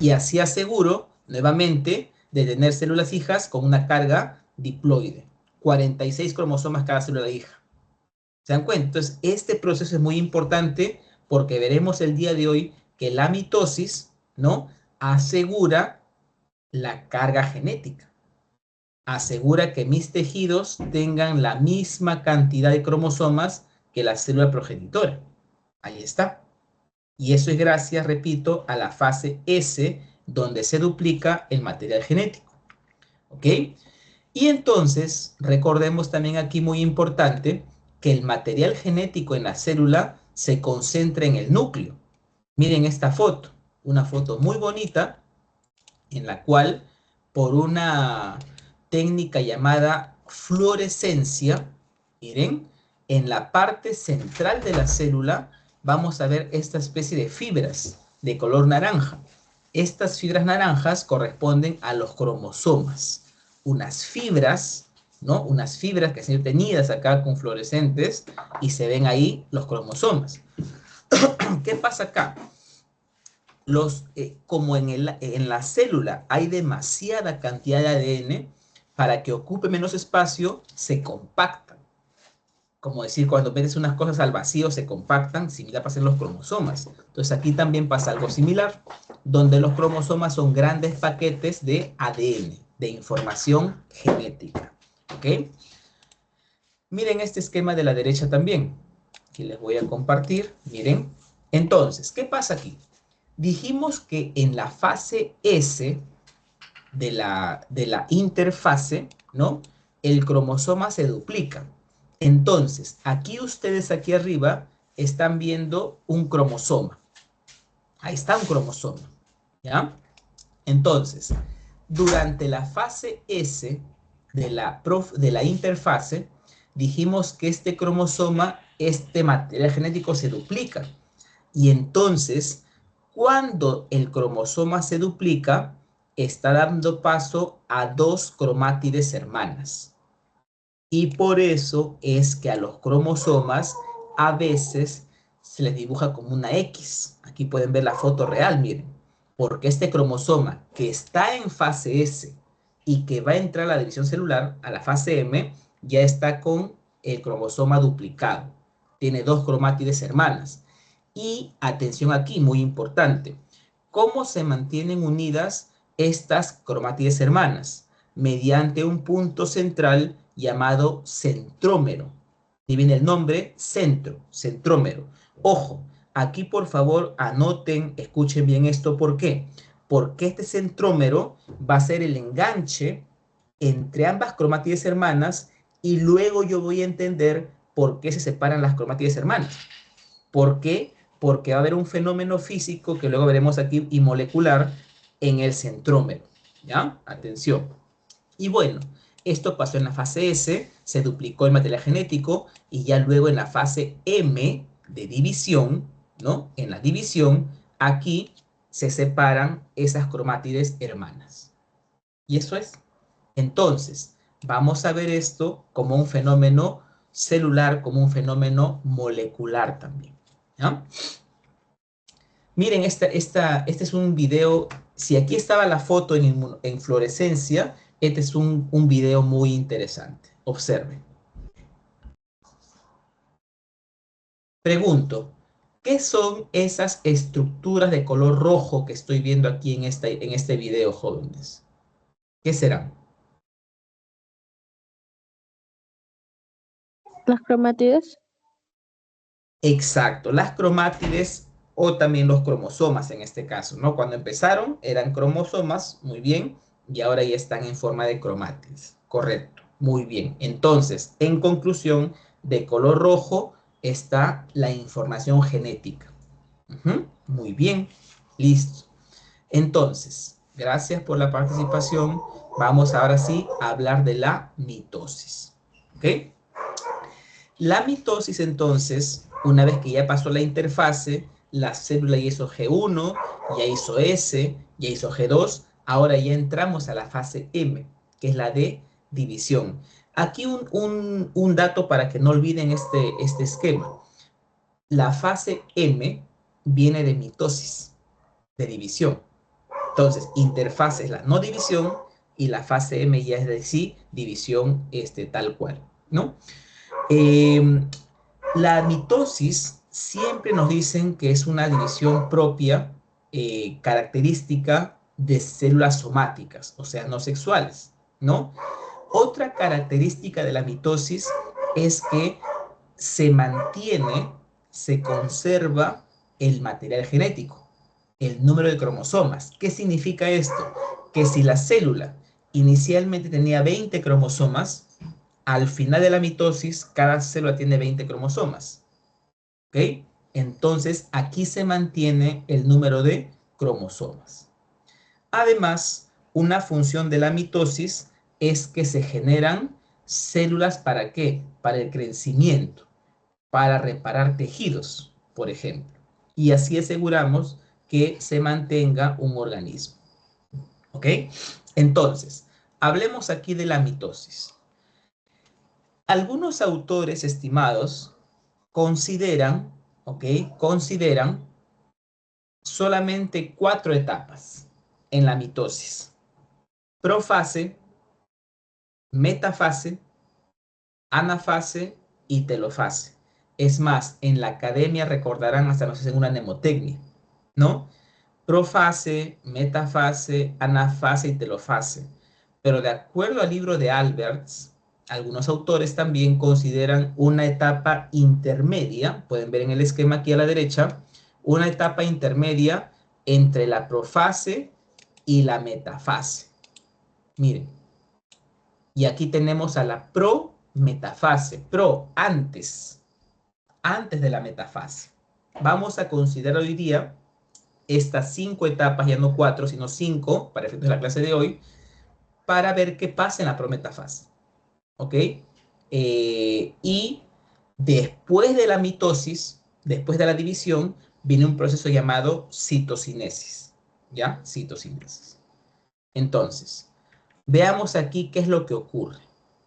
Y así aseguro, nuevamente, de tener células hijas con una carga diploide. 46 cromosomas cada célula hija. ¿Se dan cuenta? Entonces, este proceso es muy importante porque veremos el día de hoy que la mitosis, ¿no?, asegura la carga genética. Asegura que mis tejidos tengan la misma cantidad de cromosomas que la célula progenitora. Ahí está. Y eso es gracias, repito, a la fase S, donde se duplica el material genético. ¿Ok? Y entonces, recordemos también aquí muy importante que el material genético en la célula se concentra en el núcleo. Miren esta foto, una foto muy bonita en la cual por una técnica llamada fluorescencia, miren, en la parte central de la célula vamos a ver esta especie de fibras de color naranja. Estas fibras naranjas corresponden a los cromosomas. Unas fibras, ¿no? Unas fibras que están teñidas acá con fluorescentes y se ven ahí los cromosomas. ¿Qué pasa acá? Como en la célula hay demasiada cantidad de ADN, para que ocupe menos espacio, se compactan. Como decir, cuando metes unas cosas al vacío, se compactan, similar pasa en los cromosomas. Entonces aquí también pasa algo similar, donde los cromosomas son grandes paquetes de ADN, de información genética. ¿Ok? Miren este esquema de la derecha también, que les voy a compartir. Miren. Entonces, ¿qué pasa aquí? Dijimos que en la fase S de la interfase, ¿no? El cromosoma se duplica. Entonces, aquí ustedes aquí arriba están viendo un cromosoma. Ahí está un cromosoma, ¿ya? Entonces, durante la fase S de la interfase, dijimos que este cromosoma, este material genético se duplica. Y entonces, cuando el cromosoma se duplica, está dando paso a 2 cromátides hermanas. Y por eso es que a los cromosomas a veces se les dibuja como una X. Aquí pueden ver la foto real, miren. Porque este cromosoma que está en fase S y que va a entrar a la división celular, a la fase M, ya está con el cromosoma duplicado. Tiene 2 cromátides hermanas. Y atención aquí, muy importante. ¿Cómo se mantienen unidas estas cromátides hermanas? Mediante un punto central llamado centrómero. Y viene el nombre centro, centrómero. Ojo, aquí por favor anoten, escuchen bien esto. ¿Por qué? Porque este centrómero va a ser el enganche entre ambas cromátides hermanas y luego yo voy a entender por qué se separan las cromátides hermanas. ¿Por qué? Porque va a haber un fenómeno físico que luego veremos aquí y molecular en el centrómero. ¿Ya? Atención. Y bueno, esto pasó en la fase S, se duplicó el material genético y ya luego en la fase M de división, ¿no? En la división, aquí se separan esas cromátides hermanas. Y eso es. Entonces, vamos a ver esto como un fenómeno celular, como un fenómeno molecular también. ¿Ya? Miren, este es un video. Si aquí estaba la foto en fluorescencia, este es un video muy interesante. Observen. Pregunto, ¿qué son esas estructuras de color rojo que estoy viendo aquí en este video, jóvenes? ¿Qué serán? Las cromátides. Exacto, las cromátides o también los cromosomas en este caso, ¿no? Cuando empezaron eran cromosomas, muy bien, y ahora ya están en forma de cromátides. Correcto, muy bien. Entonces, en conclusión, de color rojo está la información genética. Muy bien, listo. Entonces, gracias por la participación. Vamos ahora sí a hablar de la mitosis. ¿Ok? La mitosis, entonces, una vez que ya pasó la interfase, la célula ya hizo G1, ya hizo S, ya hizo G2, ahora ya entramos a la fase M, que es la de división. Aquí un dato para que no olviden este esquema. La fase M viene de mitosis, de división. Entonces, interfase es la no división y la fase M ya es de sí, división tal cual, ¿no? La mitosis siempre nos dicen que es una división propia, característica de células somáticas, o sea, no sexuales, ¿no? Otra característica de la mitosis es que se mantiene, se conserva el material genético, el número de cromosomas. ¿Qué significa esto? Que si la célula inicialmente tenía 20 cromosomas, al final de la mitosis, cada célula tiene 20 cromosomas. ¿Ok? Entonces, aquí se mantiene el número de cromosomas. Además, una función de la mitosis es que se generan células ¿para qué? Para el crecimiento, para reparar tejidos, por ejemplo. Y así aseguramos que se mantenga un organismo. ¿Ok? Entonces, hablemos aquí de la mitosis. Algunos autores estimados consideran, ¿ok? Consideran solamente 4 etapas en la mitosis: profase, metafase, anafase y telofase. Es más, en la academia recordarán, hasta nos hacen una mnemotecnia, ¿no? Profase, metafase, anafase y telofase. Pero de acuerdo al libro de Alberts, algunos autores también consideran una etapa intermedia, pueden ver en el esquema aquí a la derecha, una etapa intermedia entre la profase y la metafase. Miren, y aquí tenemos a la prometafase, antes de la metafase. Vamos a considerar hoy día estas 5 etapas, ya no 4, sino 5, para efectos de la clase de hoy, para ver qué pasa en la prometafase. ¿Ok? Y después de la mitosis, después de la división, viene un proceso llamado citocinesis. ¿Ya? Citocinesis. Entonces, veamos aquí qué es lo que ocurre,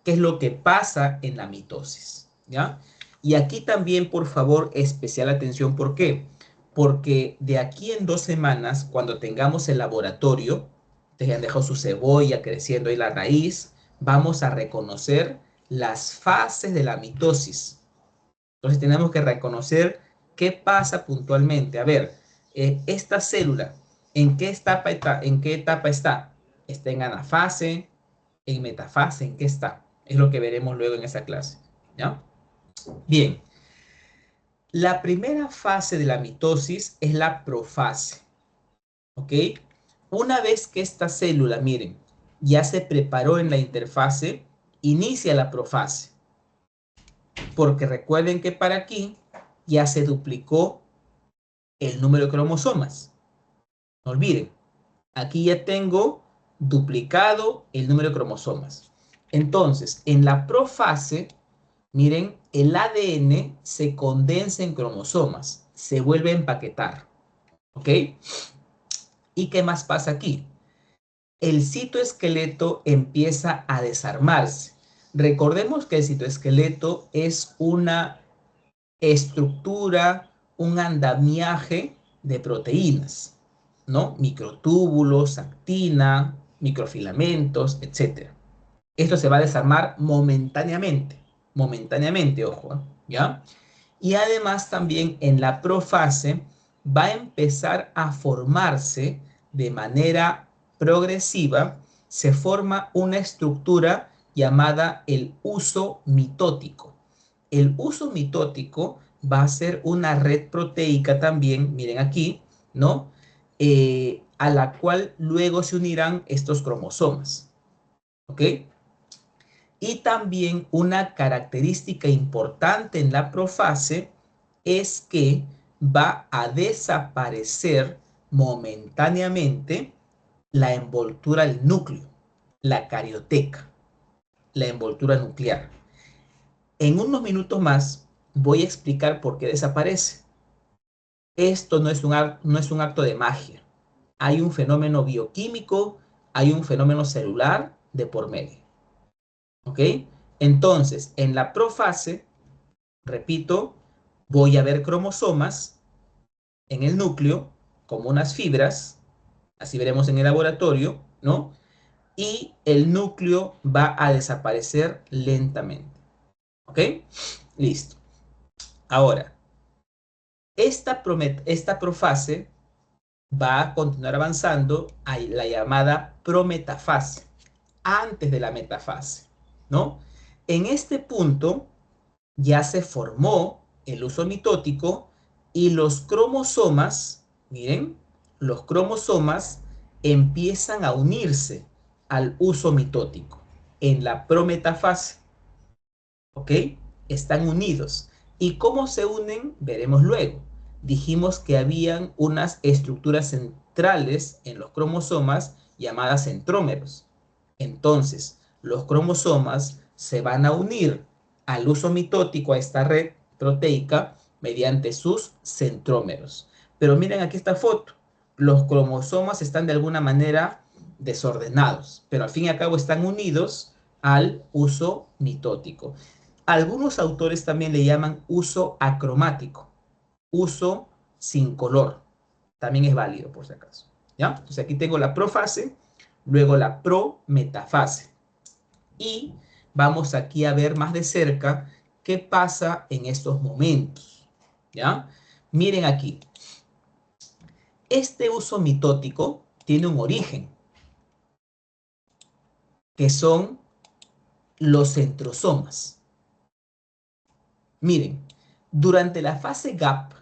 qué es lo que pasa en la mitosis. ¿Ya? Y aquí también, por favor, especial atención. ¿Por qué? Porque de aquí en 2 semanas, cuando tengamos el laboratorio, ustedes han dejado su cebolla creciendo ahí la raíz, vamos a reconocer las fases de la mitosis. Entonces tenemos que reconocer qué pasa puntualmente. A ver, esta célula, ¿en qué etapa está? ¿Está en anafase, en metafase? ¿En qué está? Es lo que veremos luego en esa clase. ¿Ya? Bien. La primera fase de la mitosis es la profase. ¿Ok? Una vez que esta célula, miren, ya se preparó en la interfase, inicia la profase. Porque recuerden que para aquí ya se duplicó el número de cromosomas. No olviden, aquí ya tengo duplicado el número de cromosomas. Entonces, en la profase, miren, el ADN se condensa en cromosomas, se vuelve a empaquetar. ¿Ok? ¿Y qué más pasa aquí? El citoesqueleto empieza a desarmarse. Recordemos que el citoesqueleto es una estructura, un andamiaje de proteínas, ¿no? Microtúbulos, actina, microfilamentos, etc. Esto se va a desarmar momentáneamente, ojo, ¿ya? Y además también en la profase va a empezar a formarse de manera progresiva, se forma una estructura llamada el huso mitótico. El huso mitótico va a ser una red proteica también, miren aquí, ¿no? A la cual luego se unirán estos cromosomas, ¿ok? Y también una característica importante en la profase es que va a desaparecer momentáneamente la envoltura del núcleo, la carioteca, la envoltura nuclear. En unos minutos más voy a explicar por qué desaparece. Esto no es un acto de magia. Hay un fenómeno bioquímico, hay un fenómeno celular de por medio. ¿Ok? Entonces, en la profase, repito, voy a ver cromosomas en el núcleo, como unas fibras, así veremos en el laboratorio, ¿no? Y el núcleo va a desaparecer lentamente. ¿Ok? Listo. Ahora, esta profase va a continuar avanzando a la llamada prometafase, antes de la metafase, ¿no? En este punto ya se formó el huso mitótico Y los cromosomas, miren, los cromosomas empiezan a unirse al uso mitótico en la prometafase. ¿Ok? Están unidos. ¿Y cómo se unen? Veremos luego. Dijimos que habían unas estructuras centrales en los cromosomas llamadas centrómeros. Entonces, los cromosomas se van a unir al uso mitótico, a esta red proteica, mediante sus centrómeros. Pero miren aquí esta foto. Los cromosomas están de alguna manera desordenados, pero al fin y al cabo están unidos al uso mitótico. Algunos autores también le llaman uso acromático, uso sin color. También es válido, por si acaso. ¿Ya? Entonces aquí tengo la profase, luego la prometafase. Y vamos aquí a ver más de cerca qué pasa en estos momentos. ¿Ya? Miren aquí. Este uso mitótico tiene un origen, que son los centrosomas. Miren, durante la fase GAP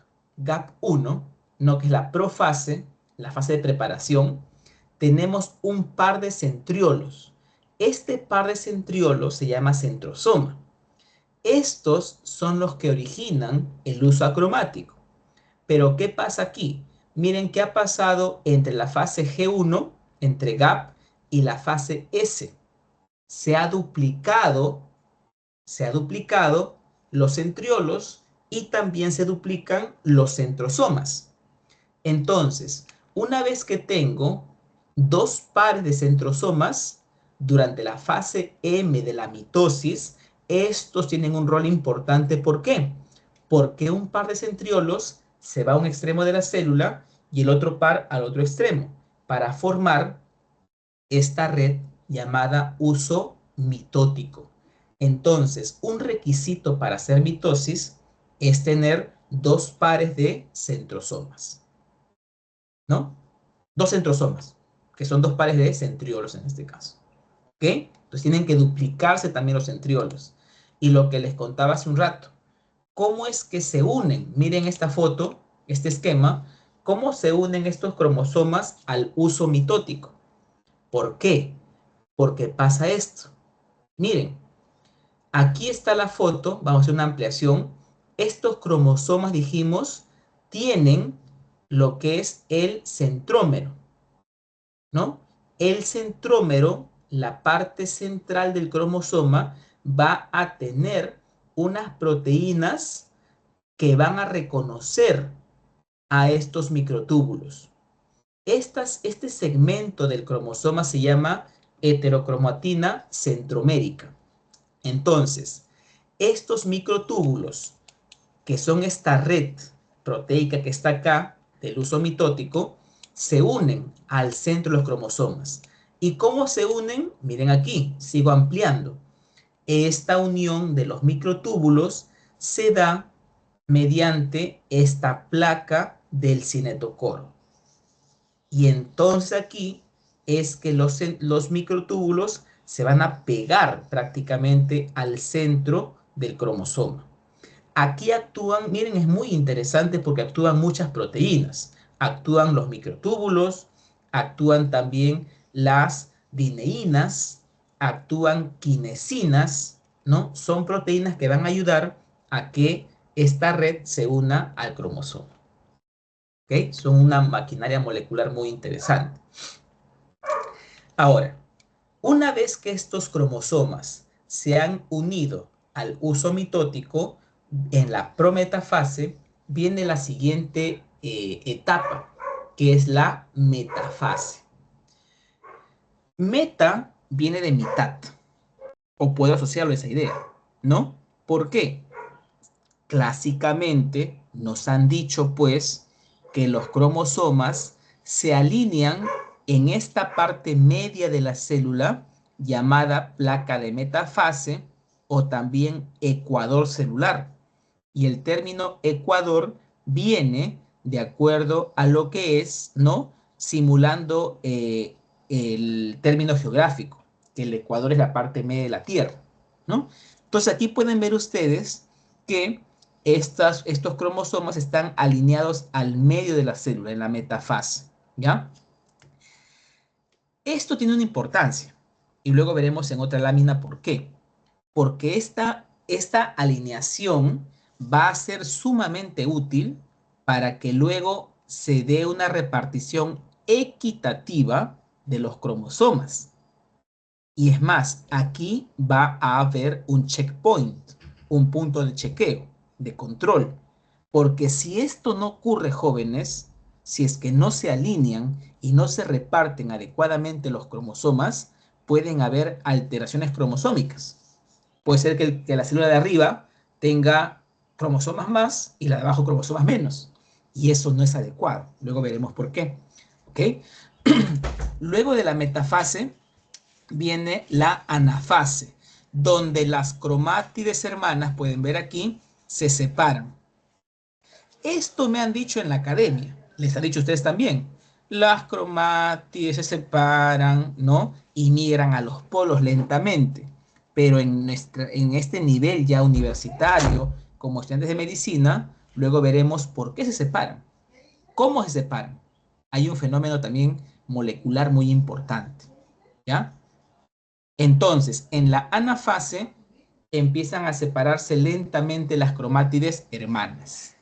1, ¿no? Que es la profase, la fase de preparación, tenemos un par de centriolos. Este par de centriolos se llama centrosoma. Estos son los que originan el uso acromático. Pero ¿qué pasa aquí? Miren qué ha pasado entre la fase G1, entre GAP, y la fase S. Se ha duplicado los centriolos y también se duplican los centrosomas. Entonces, una vez que tengo dos pares de centrosomas, durante la fase M de la mitosis, estos tienen un rol importante. ¿Por qué? Porque un par de centriolos se va a un extremo de la célula y el otro par al otro extremo, para formar esta red llamada uso mitótico. Entonces, un requisito para hacer mitosis es tener dos pares de centrosomas, ¿no? Dos centrosomas, que son dos pares de centriolos en este caso. ¿Ok? Entonces tienen que duplicarse también los centriolos. Y lo que les contaba hace un rato, ¿cómo es que se unen? Miren esta foto, este esquema, ¿cómo se unen estos cromosomas al uso mitótico? ¿Por qué? Porque pasa esto. Miren, aquí está la foto, vamos a hacer una ampliación. Estos cromosomas, dijimos, tienen lo que es el centrómero, ¿no? El centrómero, la parte central del cromosoma, va a tener unas proteínas que van a reconocer a estos microtúbulos. Este segmento del cromosoma se llama heterocromatina centromérica. Entonces, estos microtúbulos, que son esta red proteica que está acá, del uso mitótico, se unen al centro de los cromosomas. ¿Y cómo se unen? Miren aquí, sigo ampliando. Esta unión de los microtúbulos se da mediante esta placa del cinetocoro. Y entonces aquí es que los microtúbulos se van a pegar prácticamente al centro del cromosoma. Aquí actúan, miren, es muy interesante porque actúan muchas proteínas. Actúan los microtúbulos, actúan también las dineínas, actúan quinesinas, ¿no? Son proteínas que van a ayudar a que esta red se una al cromosoma. ¿Ok? Son una maquinaria molecular muy interesante. Ahora, una vez que estos cromosomas se han unido al uso mitótico, en la prometafase viene la siguiente etapa, que es la metafase. Meta viene de mitad, o puedo asociarlo a esa idea, ¿no? ¿Por qué? Clásicamente nos han dicho, pues, que los cromosomas se alinean en esta parte media de la célula llamada placa de metafase o también ecuador celular. Y el término ecuador viene de acuerdo a lo que es, ¿no? Simulando el término geográfico, que el ecuador es la parte media de la Tierra, ¿no? Entonces aquí pueden ver ustedes que estos cromosomas están alineados al medio de la célula, en la metafase, ¿ya? Esto tiene una importancia, y luego veremos en otra lámina por qué. Porque esta alineación va a ser sumamente útil para que luego se dé una repartición equitativa de los cromosomas. Y es más, aquí va a haber un checkpoint, un punto de chequeo, de control. Porque si esto no ocurre, jóvenes, si es que no se alinean y no se reparten adecuadamente los cromosomas, pueden haber alteraciones cromosómicas. Puede ser que la célula de arriba tenga cromosomas más y la de abajo cromosomas menos. Y eso no es adecuado. Luego veremos por qué. ¿Ok? Luego de la metafase viene la anafase, donde las cromátides hermanas, pueden ver aquí, se separan. Esto me han dicho en la academia. Les han dicho ustedes también. Las cromátides se separan, ¿no? Y migran a los polos lentamente. Pero en este nivel ya universitario, como estudiantes de medicina, luego veremos por qué se separan. ¿Cómo se separan? Hay un fenómeno también molecular muy importante, ¿ya? Entonces, en la anafase empiezan a separarse lentamente las cromátides hermanas,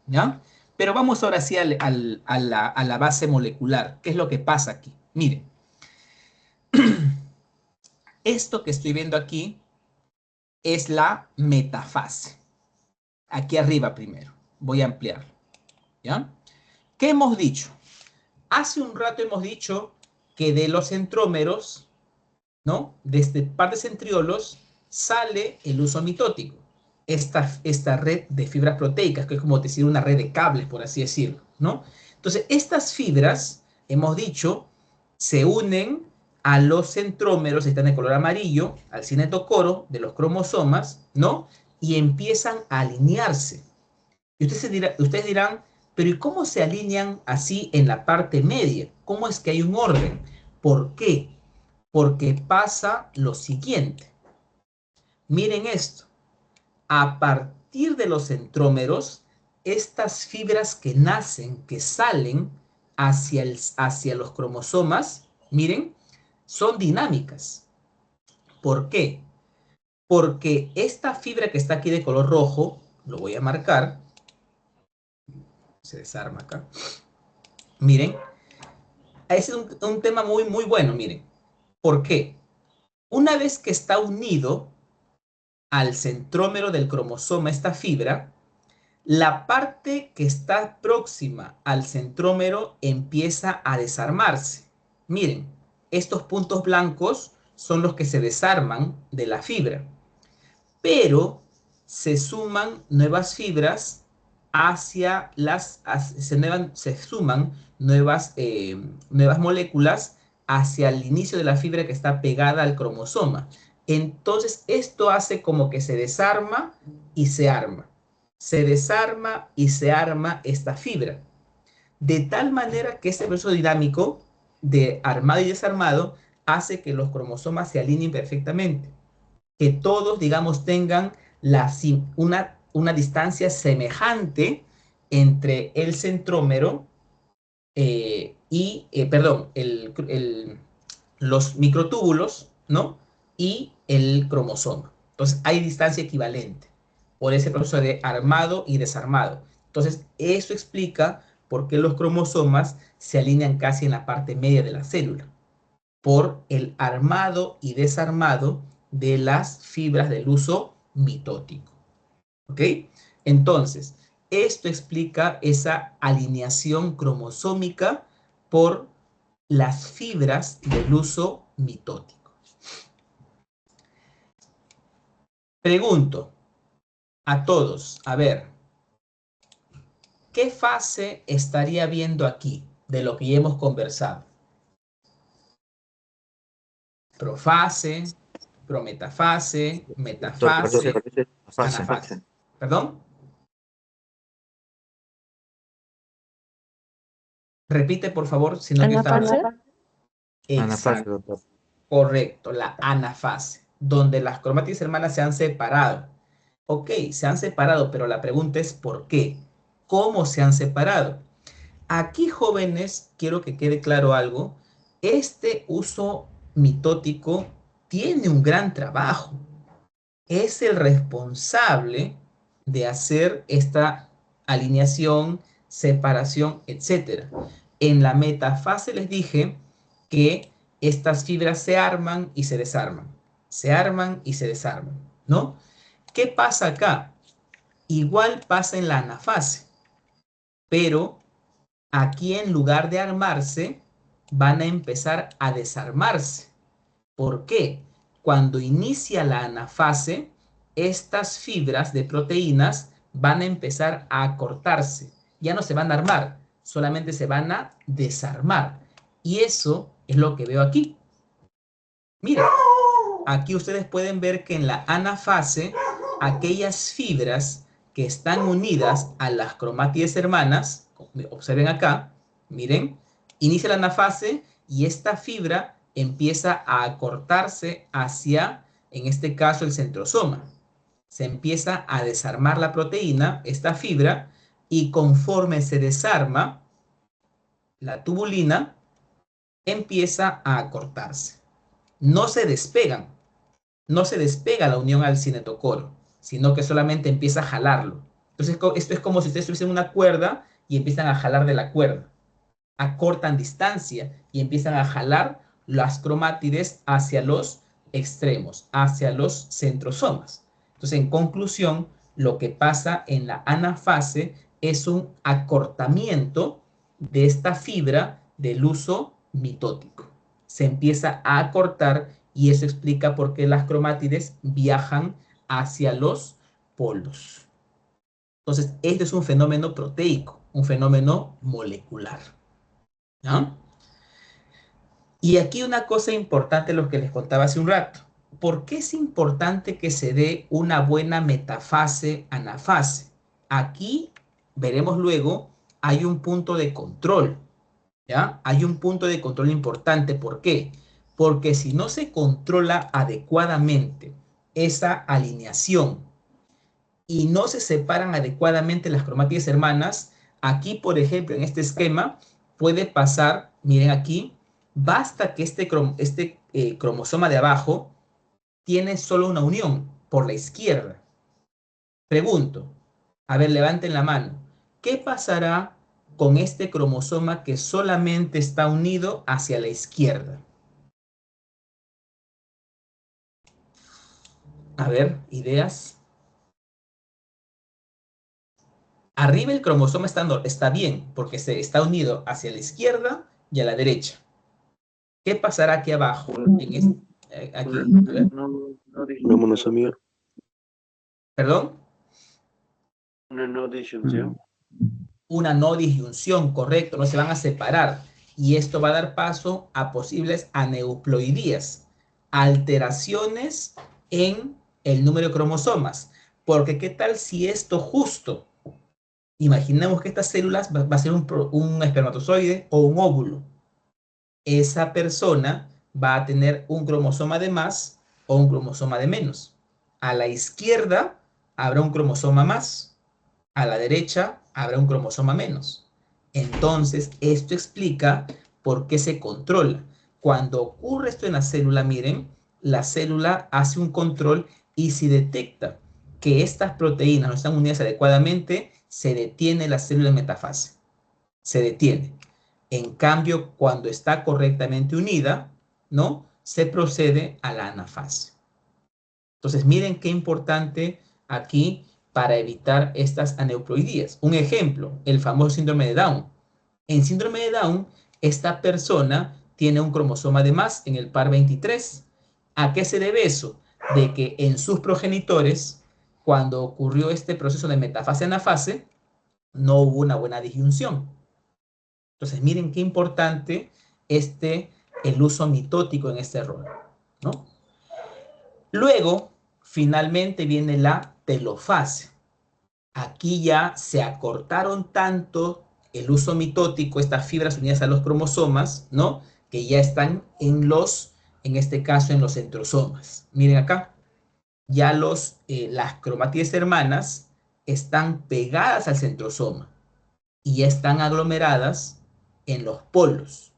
¿ya? Pero vamos ahora sí a la base molecular. ¿Qué es lo que pasa aquí? Miren. Esto que estoy viendo aquí es la metafase. Aquí arriba primero. Voy a ampliarlo, ¿ya? ¿Qué hemos dicho? Hace un rato hemos dicho que de los centrómeros, ¿no? De este par de centriolos sale el uso mitótico. Esta red de fibras proteicas, que es como decir una red de cables, por así decirlo, ¿no? Entonces, estas fibras, hemos dicho, se unen a los centrómeros, están de color amarillo, al cinetocoro de los cromosomas, ¿no? Y empiezan a alinearse. Y ustedes dirán, pero ¿y cómo se alinean así en la parte media? ¿Cómo es que hay un orden? ¿Por qué? Porque pasa lo siguiente. Miren esto. A partir de los centrómeros, estas fibras que nacen, que salen hacia los cromosomas, miren, son dinámicas. ¿Por qué? Porque esta fibra que está aquí de color rojo, lo voy a marcar, se desarma acá, miren, ese es un tema muy, muy bueno, miren. ¿Por qué? Una vez que está unido al centrómero del cromosoma esta fibra, la parte que está próxima al centrómero empieza a desarmarse. Miren, estos puntos blancos son los que se desarman de la fibra, pero se suman nuevas fibras se suman nuevas moléculas hacia el inicio de la fibra que está pegada al cromosoma. Entonces, esto hace como que se desarma y se arma. Se desarma y se arma esta fibra. De tal manera que este proceso dinámico de armado y desarmado hace que los cromosomas se alineen perfectamente. Que todos, digamos, tengan una distancia semejante entre el centrómero los microtúbulos, ¿no? Y el cromosoma. Entonces, hay distancia equivalente por ese proceso de armado y desarmado. Entonces, eso explica por qué los cromosomas se alinean casi en la parte media de la célula, por el armado y desarmado de las fibras del uso mitótico. ¿Ok? Entonces, esto explica esa alineación cromosómica por las fibras del uso mitótico. Pregunto a todos, a ver, ¿qué fase estaría viendo aquí de lo que ya hemos conversado? Profase, prometafase, metafase, anafase. ¿Perdón? Repite, por favor, si no te ¿Anafase? Anafase, doctor. Correcto, la anafase, donde las cromátides hermanas se han separado. Ok, se han separado, pero la pregunta es ¿por qué? ¿Cómo se han separado? Aquí, jóvenes, quiero que quede claro algo. Este uso mitótico tiene un gran trabajo. Es el responsable de hacer esta alineación, separación, etc. En la metafase les dije que estas fibras se arman y se desarman. Se arman y se desarman, ¿no? ¿Qué pasa acá? Igual pasa en la anafase, pero aquí en lugar de armarse, van a empezar a desarmarse. ¿Por qué? Cuando inicia la anafase, estas fibras de proteínas van a empezar a cortarse. Ya no se van a armar, solamente se van a desarmar. Y eso es lo que veo aquí. Miren, aquí ustedes pueden ver que en la anafase, aquellas fibras que están unidas a las cromátides hermanas, observen acá, miren, inicia la anafase y esta fibra empieza a acortarse hacia, en este caso, el centrosoma. Se empieza a desarmar la proteína, esta fibra, y conforme se desarma, la tubulina empieza a acortarse. No se despegan, no se despega la unión al cinetocoro, sino que solamente empieza a jalarlo. Entonces, esto es como si ustedes tuviesen una cuerda y empiezan a jalar de la cuerda. Acortan distancia y empiezan a jalar las cromátides hacia los extremos, hacia los centrosomas. Entonces, en conclusión, lo que pasa en la anafase es un acortamiento de esta fibra del uso mitótico. Se empieza a acortar y eso explica por qué las cromátides viajan hacia los polos. Entonces, este es un fenómeno proteico, un fenómeno molecular. ¿No? Y aquí una cosa importante, lo que les contaba hace un rato. ¿Por qué es importante que se dé una buena metafase, anafase? Aquí, veremos luego, hay un punto de control. ¿Ya? Hay un punto de control importante. ¿Por qué? Porque si no se controla adecuadamente esa alineación y no se separan adecuadamente las cromátides hermanas, aquí, por ejemplo, en este esquema, puede pasar, miren aquí, basta que este cromosoma de abajo tiene solo una unión por la izquierda. Pregunto, a ver, levanten la mano. ¿Qué pasará con este cromosoma que solamente está unido hacia la izquierda? A ver, ideas. Arriba el cromosoma está bien, porque se está unido hacia la izquierda y a la derecha. ¿Qué pasará aquí abajo? Aquí, a ver. Una monosomía. ¿Perdón? Una no disyunción. Una no disyunción, correcto, no se van a separar. Y esto va a dar paso a posibles aneuploidías, alteraciones en el número de cromosomas. Porque ¿qué tal si esto justo? Imaginemos que estas células va a ser un espermatozoide o un óvulo. Esa persona va a tener un cromosoma de más o un cromosoma de menos. A la izquierda habrá un cromosoma más, a la derecha habrá un cromosoma menos. Entonces, esto explica por qué se controla. Cuando ocurre esto en la célula, miren, la célula hace un control y si detecta que estas proteínas no están unidas adecuadamente, se detiene la célula en metafase. Se detiene. En cambio, cuando está correctamente unida, ¿no? Se procede a la anafase. Entonces, miren qué importante aquí para evitar estas aneuploidías. Un ejemplo, el famoso síndrome de Down. En síndrome de Down, esta persona tiene un cromosoma de más en el par 23. ¿A qué se debe eso? De que en sus progenitores, cuando ocurrió este proceso de metafase-anafase, no hubo una buena disyunción. Entonces, miren qué importante el uso mitótico en este rol, ¿no? Luego, finalmente viene la telofase. Aquí ya se acortaron tanto el uso mitótico, estas fibras unidas a los cromosomas, ¿no? Que ya están en este caso, en los centrosomas. Miren acá. ya las cromátides hermanas están pegadas al centrosoma y ya están aglomeradas en los polos.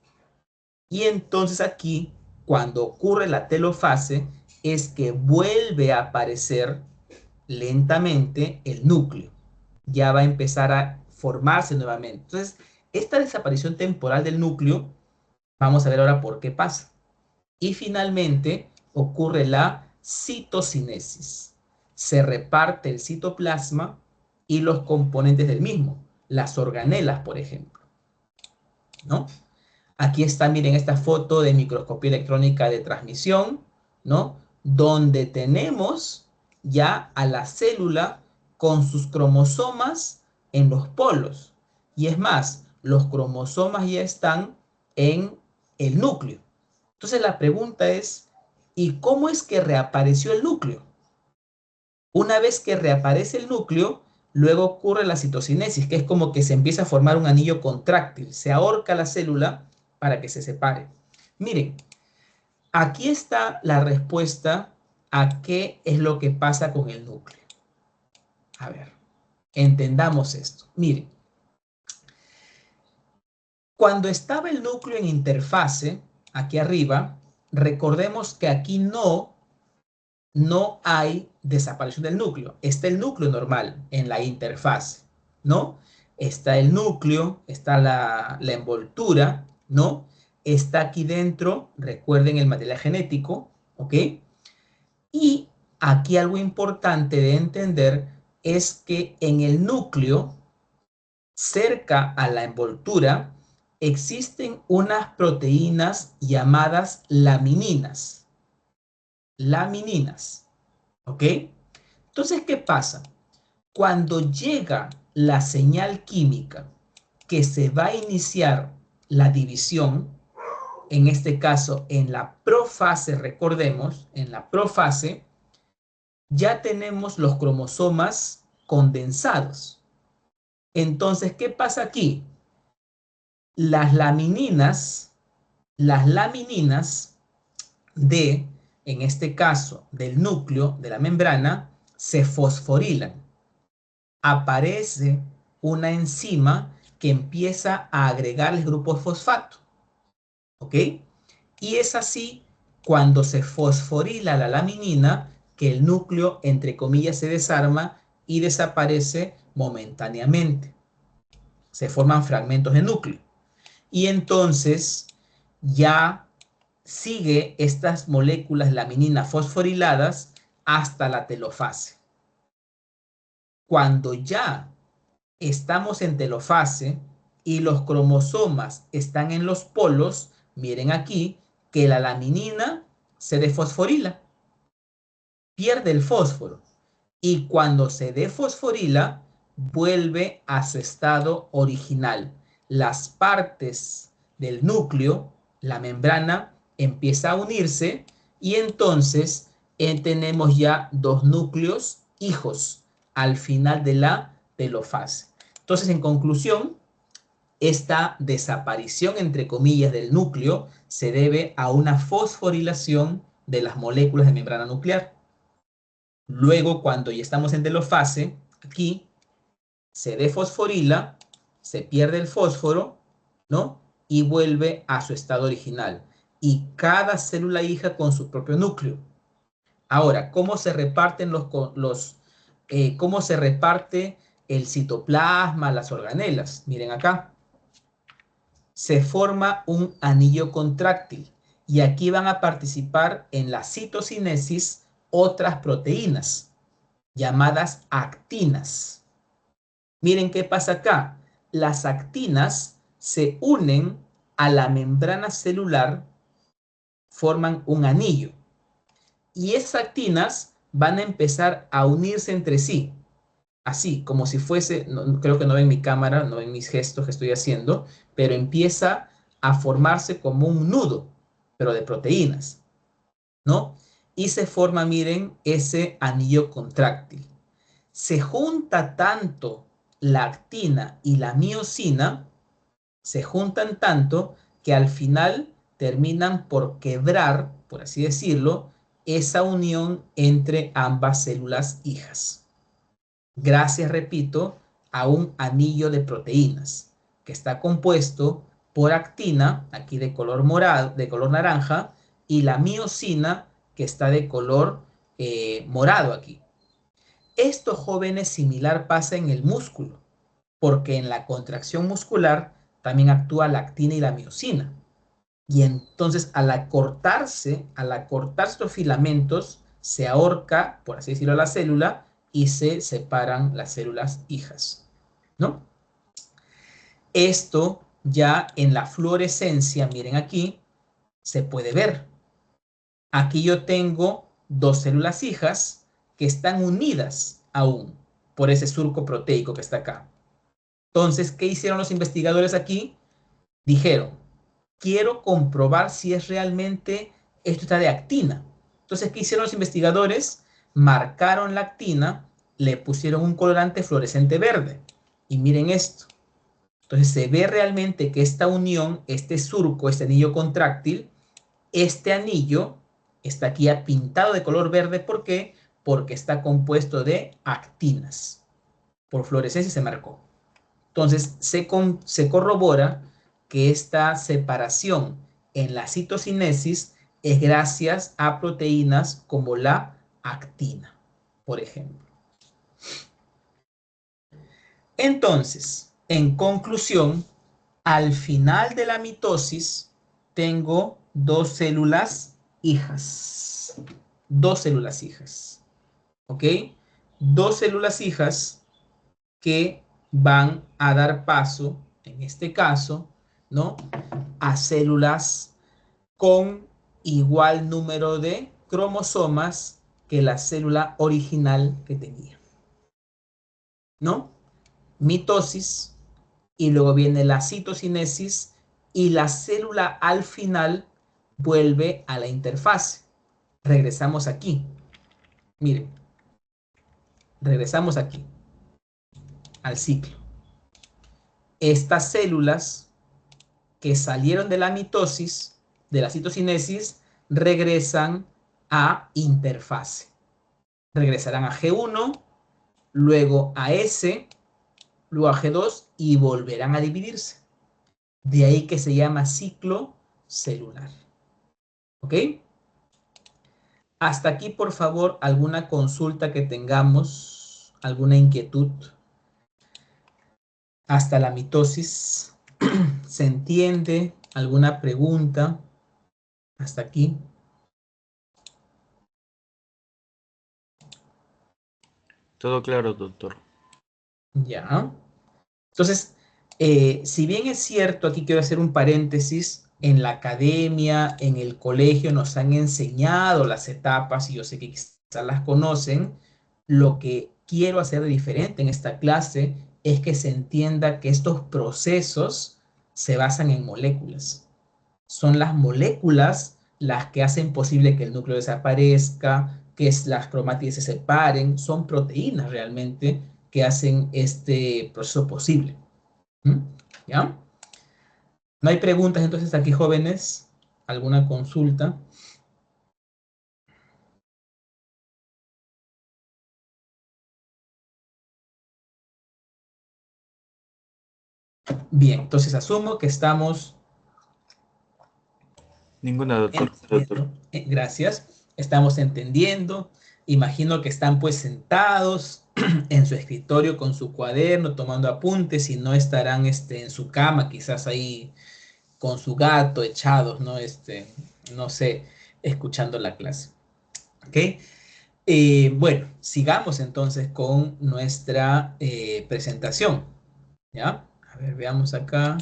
Y entonces aquí, cuando ocurre la telofase, es que vuelve a aparecer lentamente el núcleo. Ya va a empezar a formarse nuevamente. Entonces, esta desaparición temporal del núcleo, vamos a ver ahora por qué pasa. Y finalmente ocurre la citocinesis. Se reparte el citoplasma y los componentes del mismo, las organelas, por ejemplo, ¿no? Aquí está, miren, esta foto de microscopía electrónica de transmisión, ¿no? Donde tenemos ya a la célula con sus cromosomas en los polos. Y es más, los cromosomas ya están en el núcleo. Entonces la pregunta es, ¿y cómo es que reapareció el núcleo? Una vez que reaparece el núcleo, luego ocurre la citocinesis, que es como que se empieza a formar un anillo contráctil. Se ahorca la célula para que se separe. Miren, aquí está la respuesta a qué es lo que pasa con el núcleo. A ver, entendamos esto. Miren, cuando estaba el núcleo en interfase, aquí arriba, recordemos que aquí no hay desaparición del núcleo. Está el núcleo normal en la interfase, ¿no? Está el núcleo, está la envoltura, ¿no? Está aquí dentro, recuerden el material genético, ¿ok? Y aquí algo importante de entender es que en el núcleo, cerca a la envoltura, existen unas proteínas llamadas lamininas. Lamininas, ¿ok? Entonces, ¿qué pasa? Cuando llega la señal química que se va a iniciar la división, en este caso en la profase, recordemos, en la profase, ya tenemos los cromosomas condensados. Entonces, ¿qué pasa aquí? Las lamininas en este caso, del núcleo de la membrana, se fosforilan. Aparece una enzima que empieza a agregarles grupos fosfato. ¿Ok? Y es así cuando se fosforila la laminina que el núcleo, entre comillas, se desarma y desaparece momentáneamente. Se forman fragmentos de núcleo. Y entonces ya sigue estas moléculas laminina fosforiladas hasta la telofase. Cuando ya estamos en telofase y los cromosomas están en los polos, miren aquí que la laminina se desfosforila, pierde el fósforo y cuando se desfosforila vuelve a su estado original. Las partes del núcleo, la membrana, empieza a unirse y entonces tenemos ya dos núcleos hijos al final de la telofase. Entonces, en conclusión, esta desaparición, entre comillas, del núcleo se debe a una fosforilación de las moléculas de membrana nuclear. Luego, cuando ya estamos en telofase, aquí se desfosforila, se pierde el fósforo, ¿no? Y vuelve a su estado original. Y cada célula hija con su propio núcleo. Ahora, ¿cómo se reparten cómo se reparte el citoplasma, las organelas? Miren acá. Se forma un anillo contráctil y aquí van a participar en la citocinesis otras proteínas llamadas actinas. Miren qué pasa acá. Las actinas se unen a la membrana celular, forman un anillo. Y esas actinas van a empezar a unirse entre sí. Así, como si fuese, creo que no ven mi cámara, no ven mis gestos que estoy haciendo, pero empieza a formarse como un nudo, pero de proteínas, ¿no? Y se forma, miren, ese anillo contráctil. Se junta tanto la actina y la miosina, se juntan tanto que al final terminan por quebrar, por así decirlo, esa unión entre ambas células hijas. Gracias, repito, a un anillo de proteínas que está compuesto por actina, aquí de color morado, de color naranja, y la miosina, que está de color morado aquí. Esto, jóvenes, similar pasa en el músculo, porque en la contracción muscular también actúa la actina y la miosina. Y entonces al acortarse los filamentos, se ahorca, por así decirlo, la célula y se separan las células hijas, ¿no? Esto ya en la fluorescencia, miren aquí, se puede ver. Aquí yo tengo dos células hijas que están unidas aún por ese surco proteico que está acá. Entonces, ¿qué hicieron los investigadores aquí? Dijeron, quiero comprobar si es realmente esto está de actina. Entonces, ¿qué hicieron los investigadores? Marcaron la actina, le pusieron un colorante fluorescente verde. Y miren esto. Entonces, se ve realmente que esta unión, este surco, este anillo contráctil, este anillo está aquí pintado de color verde. ¿Por qué? Porque está compuesto de actinas. Por fluorescencia se marcó. Entonces, se corrobora que esta separación en la citocinesis es gracias a proteínas como la actina, por ejemplo. Entonces, en conclusión, al final de la mitosis tengo dos células hijas. Dos células hijas. ¿Ok? Dos células hijas que van a dar paso, en este caso, ¿no?, a células con igual número de cromosomas que la célula original que tenía, ¿no? Mitosis, y luego viene la citocinesis, y la célula al final vuelve a la interfase. Regresamos aquí. Miren, regresamos aquí, al ciclo. Estas células que salieron de la mitosis, de la citocinesis, regresan a interfase. Regresarán a G1, luego a S, luego a G2 y volverán a dividirse. De ahí que se llama ciclo celular. ¿Ok? Hasta aquí, por favor, alguna consulta que tengamos, alguna inquietud. Hasta la mitosis. ¿Se entiende? ¿Alguna pregunta? Hasta aquí. Todo claro, doctor. Ya. Entonces, si bien es cierto, aquí quiero hacer un paréntesis, en la academia, en el colegio nos han enseñado las etapas y yo sé que quizás las conocen. Lo que quiero hacer de diferente en esta clase es que se entienda que estos procesos se basan en moléculas. Son las moléculas las que hacen posible que el núcleo desaparezca, que las cromátides se separen. Son proteínas realmente que hacen este proceso posible. ¿Ya? ¿No hay preguntas entonces aquí, jóvenes? ¿Alguna consulta? Bien, entonces asumo que estamos Ninguna, doctor. entendiendo. Gracias. Estamos entendiendo. Imagino que están pues sentados en su escritorio con su cuaderno, tomando apuntes, y no estarán en su cama, quizás ahí con su gato echados, ¿no? No sé, escuchando la clase. ¿Ok? Bueno, sigamos entonces con nuestra presentación. ¿Ya? A ver, veamos acá.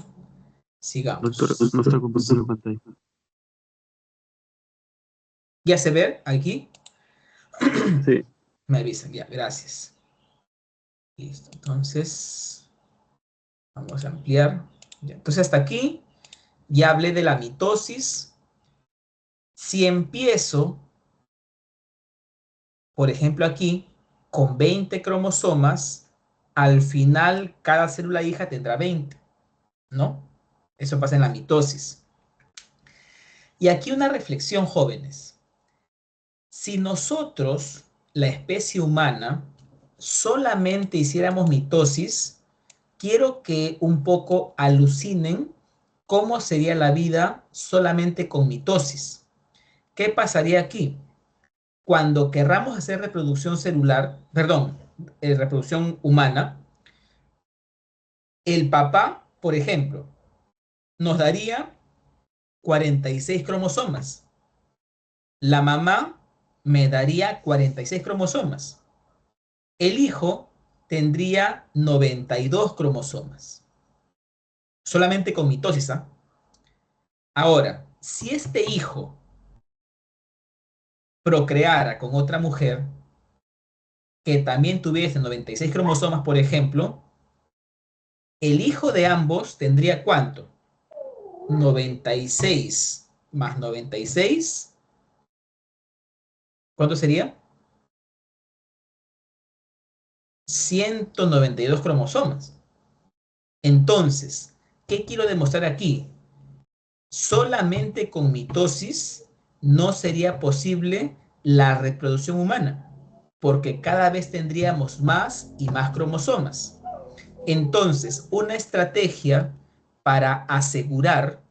Sigamos. Doctor, no está compartiendo la pantalla. ¿Ya se ve aquí? Sí. Me avisan, ya, gracias. Listo, entonces vamos a ampliar. Ya, entonces hasta aquí ya hablé de la mitosis. Si empiezo, por ejemplo aquí, con 20 cromosomas, al final cada célula hija tendrá 20, ¿no? Eso pasa en la mitosis. Y aquí una reflexión, jóvenes. Si nosotros, la especie humana, solamente hiciéramos mitosis, quiero que un poco alucinen cómo sería la vida solamente con mitosis. ¿Qué pasaría aquí? Cuando querramos hacer reproducción celular, perdón, reproducción humana, el papá, por ejemplo, nos daría 46 cromosomas. La mamá me daría 46 cromosomas. El hijo tendría 92 cromosomas. Solamente con mitosis, ¿ah? Ahora, si este hijo procreara con otra mujer que también tuviese 96 cromosomas, por ejemplo, el hijo de ambos tendría ¿cuánto? 96 más 96. ¿Cuánto sería? 192 cromosomas. Entonces, ¿qué quiero demostrar aquí? Solamente con mitosis no sería posible la reproducción humana, porque cada vez tendríamos más y más cromosomas. Entonces, una estrategia para asegurar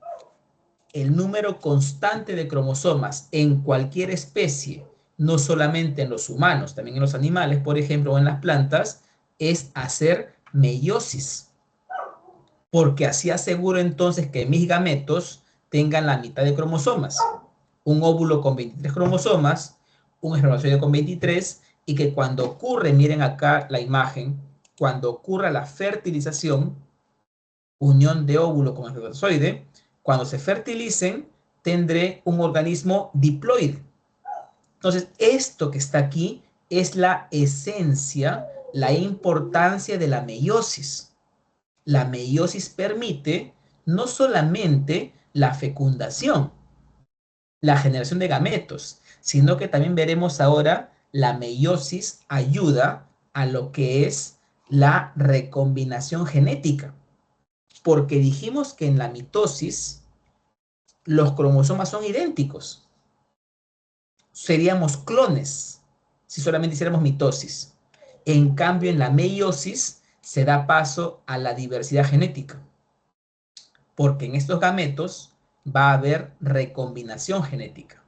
el número constante de cromosomas en cualquier especie, no solamente en los humanos, también en los animales, por ejemplo, o en las plantas, es hacer meiosis. Porque así aseguro entonces que mis gametos tengan la mitad de cromosomas. Un óvulo con 23 cromosomas, un espermatozoide con 23, y que cuando ocurre, miren acá la imagen, cuando ocurra la fertilización, unión de óvulo con espermatozoide, cuando se fertilicen, tendré un organismo diploide. Entonces, esto que está aquí es la esencia, la importancia de la meiosis. La meiosis permite no solamente la fecundación, la generación de gametos, sino que también veremos ahora la meiosis ayuda a lo que es la recombinación genética. Porque dijimos que en la mitosis los cromosomas son idénticos. Seríamos clones si solamente hiciéramos mitosis. En cambio, en la meiosis se da paso a la diversidad genética. Porque en estos gametos va a haber recombinación genética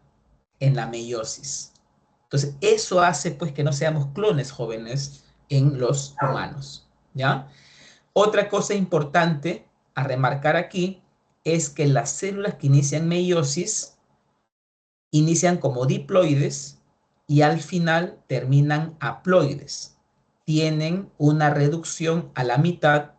en la meiosis. Entonces, eso hace pues que no seamos clones jóvenes en los humanos, ¿ya? Otra cosa importante a remarcar aquí es que las células que inician meiosis inician como diploides y al final terminan haploides. Tienen una reducción a la mitad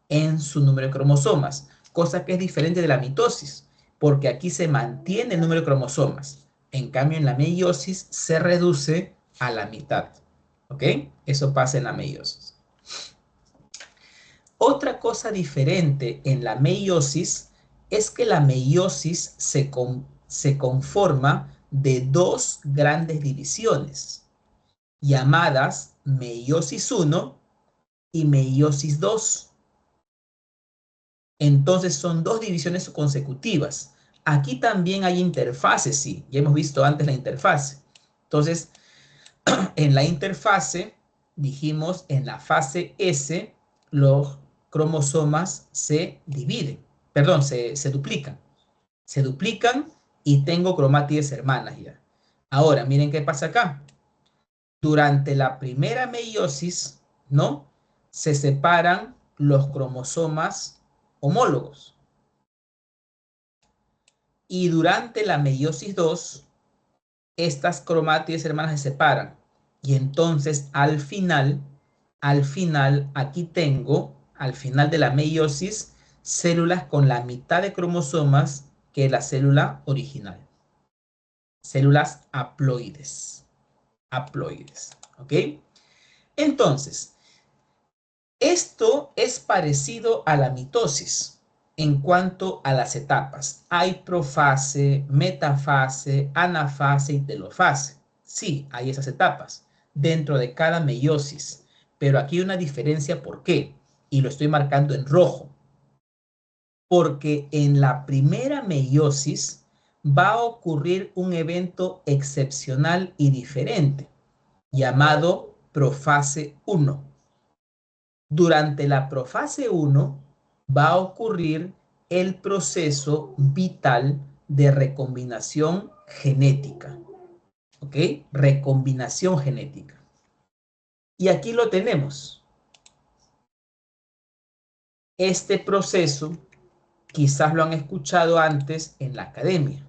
en su número de cromosomas, cosa que es diferente de la mitosis, porque aquí se mantiene el número de cromosomas. En cambio, en la meiosis se reduce a la mitad. ¿Ok? Eso pasa en la meiosis. Otra cosa diferente en la meiosis es que la meiosis se conforma de dos grandes divisiones, llamadas meiosis 1 y meiosis 2. Entonces son dos divisiones consecutivas. Aquí también hay interfaces, sí, ya hemos visto antes la interfase. Entonces, en la interfase, dijimos, en la fase S, los cromosomas se dividen, perdón, se duplican. Se duplican y tengo cromátides hermanas ya. Ahora, miren qué pasa acá. Durante la primera meiosis, ¿no? Se separan los cromosomas homólogos. Y durante la meiosis 2, estas cromátides hermanas se separan. Y entonces, al final, aquí tengo, al final de la meiosis, células con la mitad de cromosomas que la célula original. Células haploides. Haploides, ¿ok? Entonces, esto es parecido a la mitosis en cuanto a las etapas. Hay profase, metafase, anafase y telofase. Sí, hay esas etapas dentro de cada meiosis, pero aquí hay una diferencia. ¿Por qué? Y lo estoy marcando en rojo. Porque en la primera meiosis va a ocurrir un evento excepcional y diferente, llamado profase 1. Durante la profase 1 va a ocurrir el proceso vital de recombinación genética. ¿Ok? Recombinación genética. Y aquí lo tenemos. Este proceso quizás lo han escuchado antes en la academia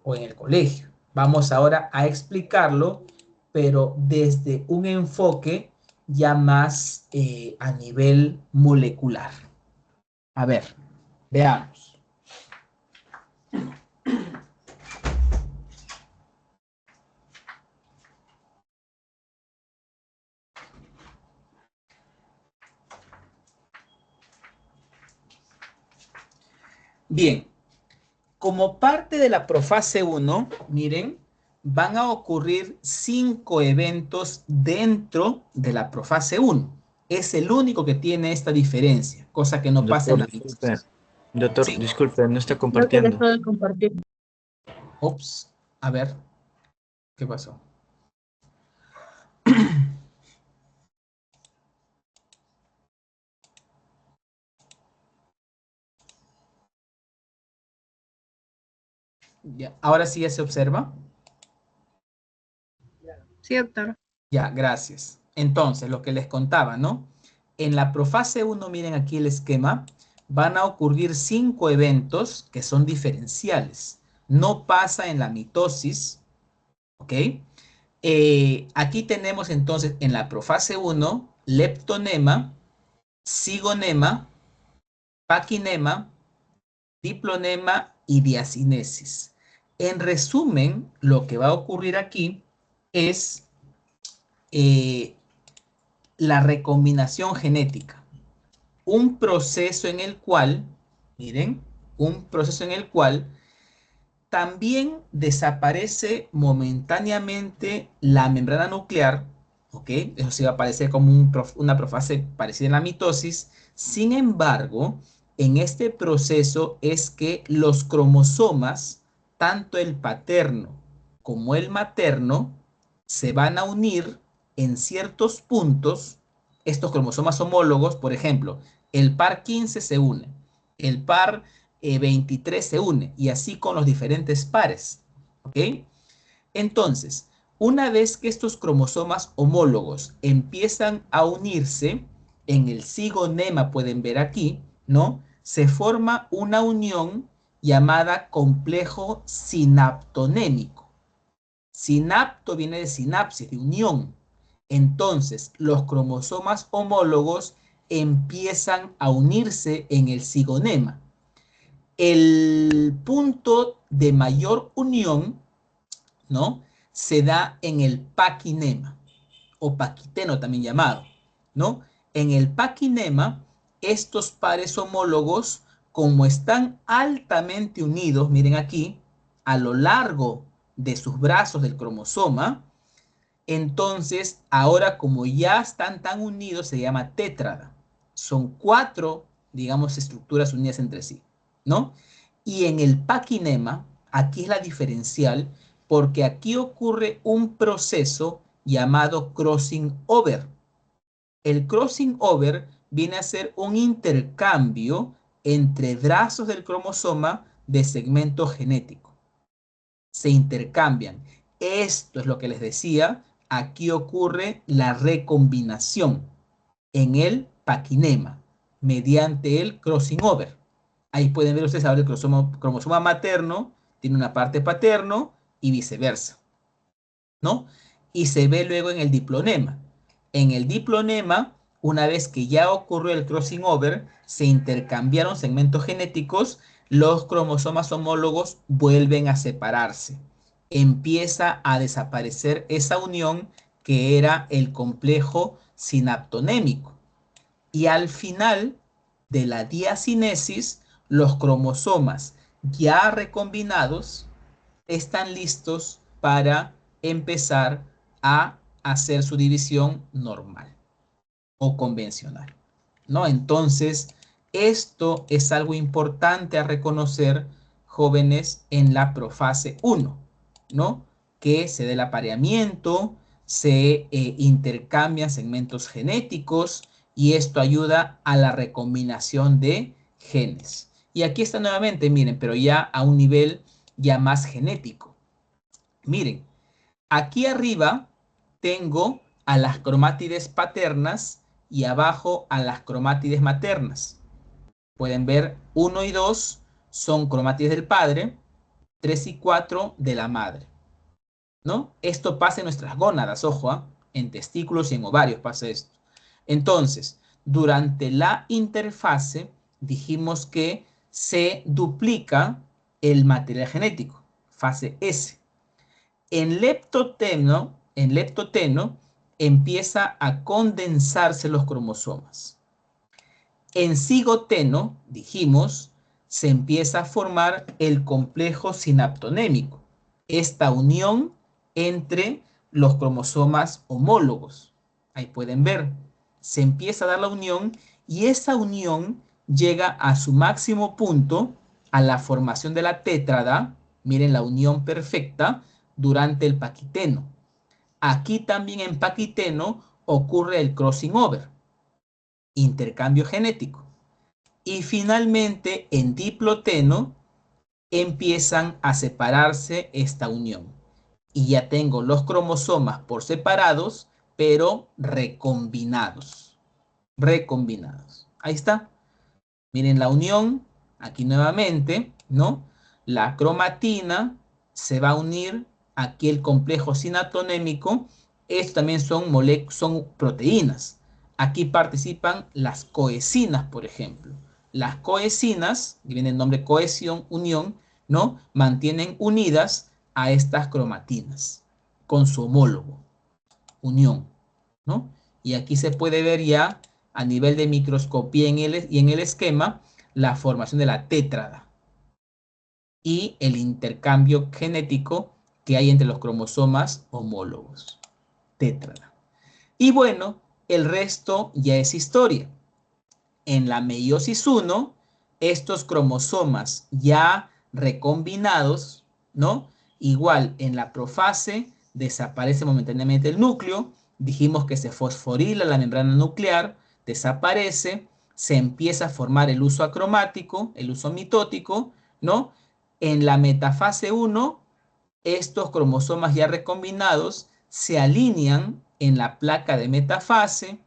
o en el colegio. Vamos ahora a explicarlo, pero desde un enfoque ya más a nivel molecular. A ver, veamos. Bien, como parte de la profase 1, miren, van a ocurrir 5 eventos dentro de la profase 1. Es el único que tiene esta diferencia, cosa que no pasa en la mitosis. Doctor, Sí. disculpe, no está Creo que compartiendo. dejó de compartir. Ups, a ver, ¿qué pasó? Ya, ahora sí ya se observa. Sí, doctor. Ya, gracias. Entonces, lo que les contaba, ¿no? En la profase 1, miren aquí el esquema, van a ocurrir 5 eventos que son diferenciales. No pasa en la mitosis, ¿ok? Aquí tenemos entonces en la profase 1, leptonema, cigonema, paquinema, diplonema y diacinesis. En resumen, lo que va a ocurrir aquí es la recombinación genética. Un proceso en el cual, miren, un proceso en el cual también desaparece momentáneamente la membrana nuclear, ¿ok? Eso sí va a aparecer como una profase parecida en la mitosis. Sin embargo, en este proceso es que los cromosomas, tanto el paterno como el materno, se van a unir en ciertos puntos. Estos cromosomas homólogos, por ejemplo, el par 15 se une, el par 23 se une, y así con los diferentes pares. ¿Ok? Entonces, una vez que estos cromosomas homólogos empiezan a unirse, en el cigonema pueden ver aquí, ¿no? Se forma una unión llamada complejo sinaptonémico. Sinapto viene de sinapsis, de unión. Entonces, los cromosomas homólogos empiezan a unirse en el cigonema. El punto de mayor unión, ¿no?, se da en el paquinema, o paquiteno también llamado, ¿no? En el paquinema, estos pares homólogos, como están altamente unidos, miren aquí, a lo largo de sus brazos del cromosoma, entonces ahora como ya están tan unidos, se llama tétrada. Son 4, digamos, estructuras unidas entre sí, ¿no? Y en el paquinema, aquí es la diferencial, porque aquí ocurre un proceso llamado crossing over. El crossing over viene a ser un intercambio entre brazos del cromosoma de segmento genético. Se intercambian. Esto es lo que les decía. Aquí ocurre la recombinación en el paquinema mediante el crossing over. Ahí pueden ver ustedes ahora el cromosoma materno tiene una parte paterno y viceversa, ¿no? Y se ve luego en el diplonema. En el diplonema, una vez que ya ocurrió el crossing over, se intercambiaron segmentos genéticos, los cromosomas homólogos vuelven a separarse. Empieza a desaparecer esa unión que era el complejo sinaptonémico. Y al final de la diacinesis, los cromosomas ya recombinados están listos para empezar a hacer su división normal o convencional, ¿no? Entonces, esto es algo importante a reconocer, jóvenes, en la profase 1, ¿no? Que se da el apareamiento, se intercambian segmentos genéticos y esto ayuda a la recombinación de genes. Y aquí está nuevamente, miren, pero ya a un nivel ya más genético. Miren, aquí arriba tengo a las cromátides paternas y abajo a las cromátides maternas. Pueden ver 1 y 2 son cromátides del padre, 3 y 4 de la madre, ¿no? Esto pasa en nuestras gónadas, ojo, en testículos y en ovarios pasa esto. Entonces, durante la interfase dijimos que se duplica el material genético, fase S. En leptoteno empieza a condensarse los cromosomas. En cigoteno, dijimos, se empieza a formar el complejo sinaptonémico, esta unión entre los cromosomas homólogos. Ahí pueden ver, se empieza a dar la unión y esa unión llega a su máximo punto a la formación de la tétrada, miren la unión perfecta, durante el paquiteno. Aquí también en paquiteno ocurre el crossing over, intercambio genético. Y finalmente en diploteno empiezan a separarse esta unión. Y ya tengo los cromosomas por separados, pero recombinados. Recombinados. Ahí está. Miren la unión, aquí nuevamente, ¿no? La cromatina se va a unir aquí el complejo sinaptonémico. Estos también son proteínas. Aquí participan las coecinas, por ejemplo. Las coecinas, que viene el nombre cohesión, unión, ¿no? Mantienen unidas a estas cromatinas con su homólogo, unión, ¿no? Y aquí se puede ver ya a nivel de microscopía y en el esquema la formación de la tétrada y el intercambio genético que hay entre los cromosomas homólogos. Tétrada. Y bueno, el resto ya es historia. En la meiosis 1, estos cromosomas ya recombinados, ¿no? Igual en la profase desaparece momentáneamente el núcleo, dijimos que se fosforila la membrana nuclear, desaparece, se empieza a formar el uso acromático, el uso mitótico, ¿no? En la metafase 1, estos cromosomas ya recombinados se alinean en la placa de metafase.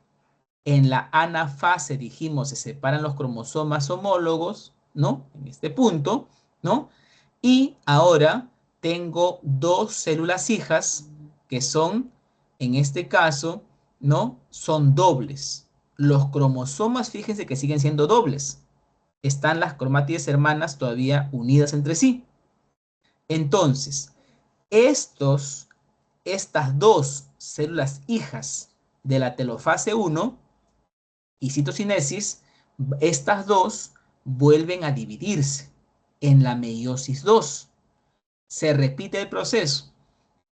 En la anafase, dijimos, se separan los cromosomas homólogos, ¿no? En este punto, ¿no? Y ahora tengo dos células hijas que son, en este caso, ¿no? Son dobles. Los cromosomas, fíjense que siguen siendo dobles. Están las cromátides hermanas todavía unidas entre sí. Entonces, estas dos células hijas de la telofase 1 y citocinesis, estas dos vuelven a dividirse en la meiosis 2. Se repite el proceso.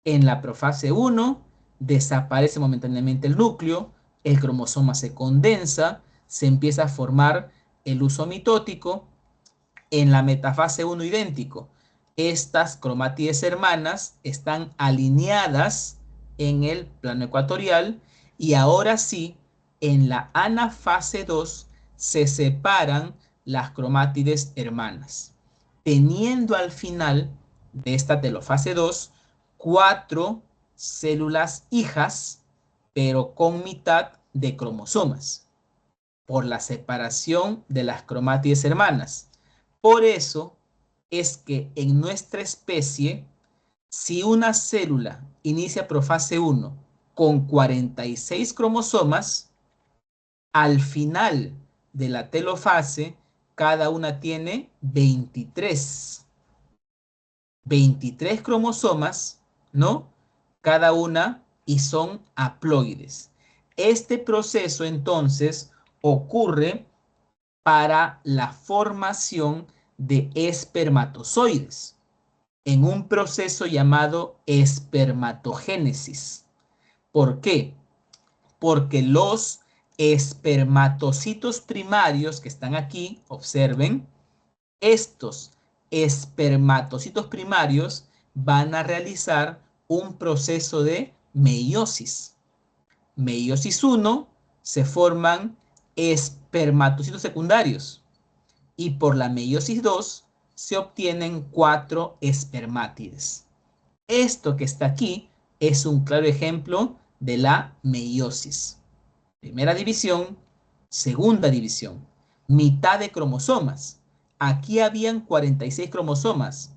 En la profase 1 desaparece momentáneamente el núcleo, el cromosoma se condensa, se empieza a formar el uso mitótico. En la metafase 1 idéntico. Estas cromátides hermanas están alineadas en el plano ecuatorial y ahora sí, en la anafase 2 se separan las cromátides hermanas, teniendo al final de esta telofase 2 4 células hijas, pero con mitad de cromosomas, por la separación de las cromátides hermanas. Por eso es que en nuestra especie, si una célula inicia profase 1 con 46 cromosomas, al final de la telofase, cada una tiene 23 cromosomas, ¿no? Cada una, y son haploides. Este proceso entonces ocurre para la formación de espermatozoides en un proceso llamado espermatogénesis. ¿Por qué? Porque los espermatocitos primarios que están aquí, observen, estos espermatocitos primarios van a realizar un proceso de meiosis. Meiosis 1 se forman espermatocitos secundarios y por la meiosis 2 se obtienen 4 espermátides. Esto que está aquí es un claro ejemplo de la meiosis. Primera división, segunda división, mitad de cromosomas. Aquí habían 46 cromosomas.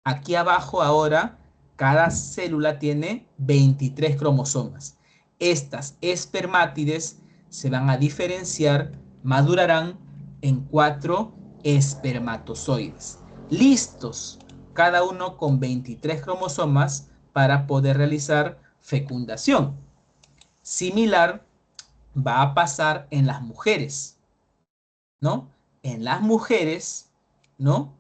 Aquí abajo ahora cada célula tiene 23 cromosomas. Estas espermátides se van a diferenciar, madurarán en 4 espermatozoides. Listos, cada uno con 23 cromosomas para poder realizar fecundación. Similar va a pasar en las mujeres, ¿no? En las mujeres, ¿no?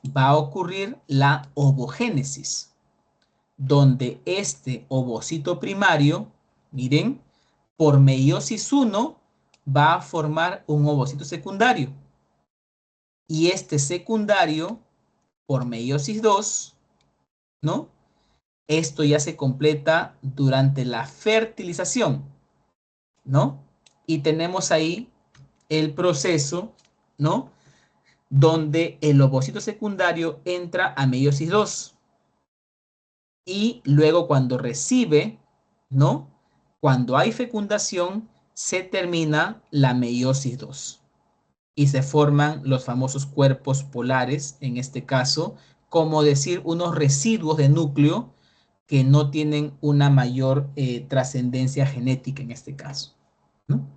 Va a ocurrir la ovogénesis, donde este ovocito primario, miren, por meiosis 1 va a formar un ovocito secundario. Y este secundario, por meiosis 2, ¿no? Esto ya se completa durante la fertilización, ¿no? Y tenemos ahí el proceso, ¿no? Donde el ovocito secundario entra a meiosis 2 y luego cuando recibe, ¿no? Cuando hay fecundación, se termina la meiosis 2 y se forman los famosos cuerpos polares, en este caso, como decir, unos residuos de núcleo que no tienen una mayor trascendencia genética en este caso, ¿no?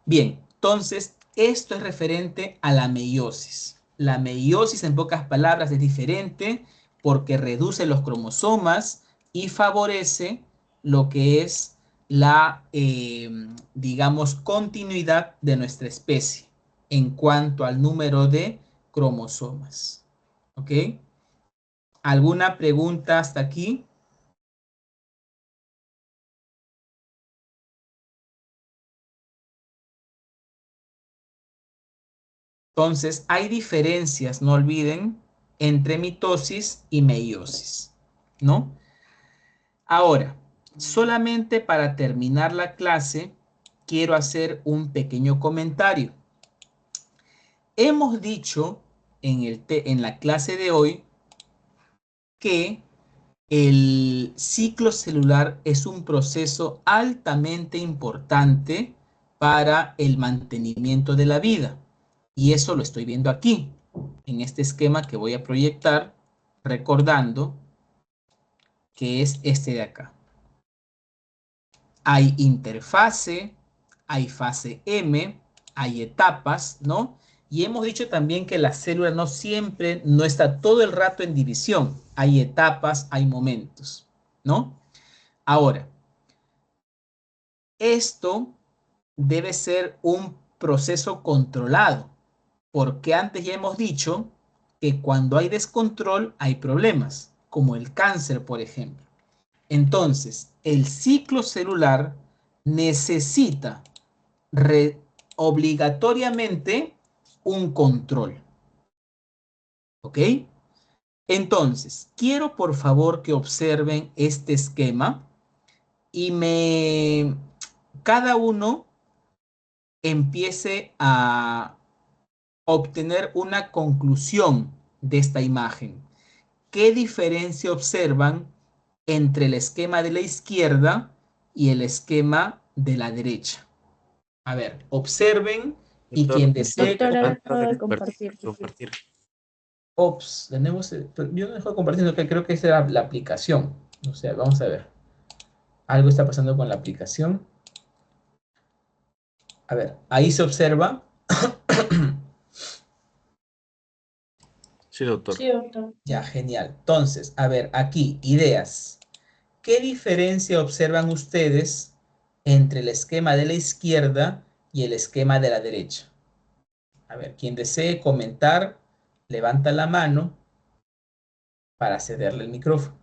Bien, entonces, esto es referente a la meiosis. La meiosis, en pocas palabras, es diferente porque reduce los cromosomas y favorece lo que es la, digamos, continuidad de nuestra especie en cuanto al número de cromosomas. ¿Ok? ¿Alguna pregunta hasta aquí? Entonces, hay diferencias, no olviden, entre mitosis y meiosis, ¿no? Ahora, solamente para terminar la clase, quiero hacer un pequeño comentario. Hemos dicho en la clase de hoy que el ciclo celular es un proceso altamente importante para el mantenimiento de la vida. Y eso lo estoy viendo aquí, en este esquema que voy a proyectar, recordando que es este de acá. Hay interfase, hay fase M, hay etapas, ¿no? Y hemos dicho también que la célula no siempre, no está todo el rato en división. Hay etapas, hay momentos, ¿no? Ahora, esto debe ser un proceso controlado, porque antes ya hemos dicho que cuando hay descontrol hay problemas, como el cáncer, por ejemplo. Entonces, el ciclo celular necesita obligatoriamente un control. ¿Ok? Entonces, quiero por favor que observen este esquema y cada uno empiece a obtener una conclusión de esta imagen. ¿Qué diferencia observan entre el esquema de la izquierda y el esquema de la derecha? A ver, observen y Doctor, quien desee Doctora, comentar. dejo de compartir. compartir. Ops, tenemos, yo no dejo de compartir, que creo que esa era la aplicación. O sea, vamos a ver. Algo está pasando con la aplicación. A ver, ahí se observa. Sí, doctor. Sí, doctor. Ya, genial. Entonces, a ver, aquí, ideas. ¿Qué diferencia observan ustedes entre el esquema de la izquierda y el esquema de la derecha? A ver, quien desee comentar, levanta la mano para cederle el micrófono.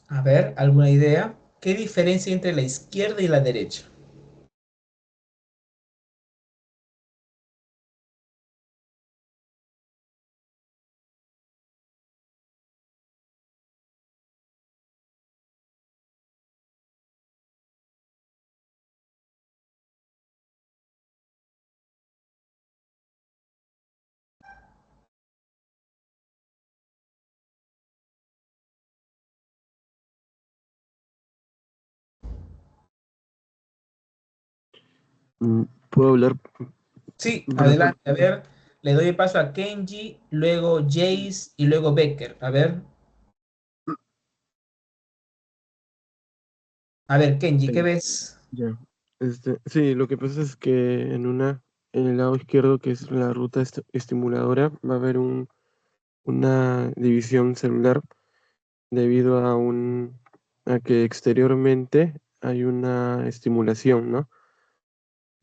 A ver, ¿alguna idea? ¿Qué diferencia entre la izquierda y la derecha? ¿Puedo hablar Sí, profesor? adelante. A ver, le doy el paso a Kenji, luego Jace y luego Becker. A ver, Kenji, ¿qué Eh, ves? ya. Sí, lo que pasa es que en el lado izquierdo, que es la ruta estimuladora, va a haber una división celular debido a que exteriormente hay una estimulación, ¿no?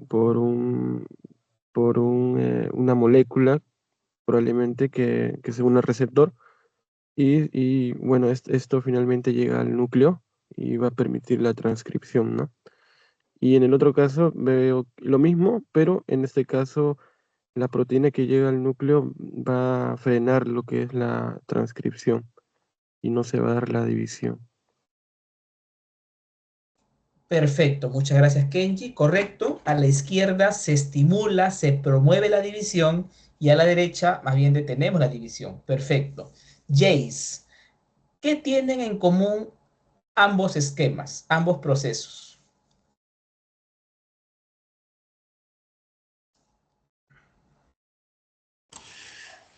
Por una molécula, probablemente que se une al receptor, y bueno, esto finalmente llega al núcleo y va a permitir la transcripción, ¿no? Y en el otro caso veo lo mismo, pero en este caso la proteína que llega al núcleo va a frenar lo que es la transcripción y no se va a dar la división. Perfecto, muchas gracias, Kenji. Correcto. A la izquierda se estimula, se promueve la división y a la derecha más bien detenemos la división. Perfecto. Jace, ¿qué tienen en común ambos esquemas, ambos procesos?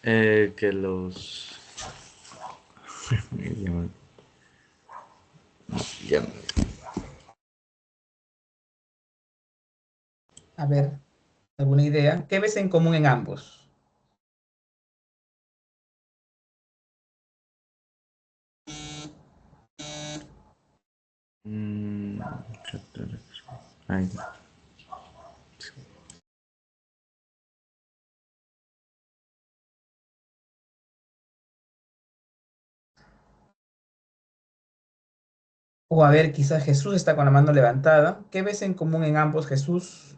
Que los... Ya, ya. A ver, ¿alguna idea? ¿Qué ves en común en ambos? Mm, ay, O a ver, quizás Jesús está con la mano levantada. ¿Qué ves en común en ambos, Jesús?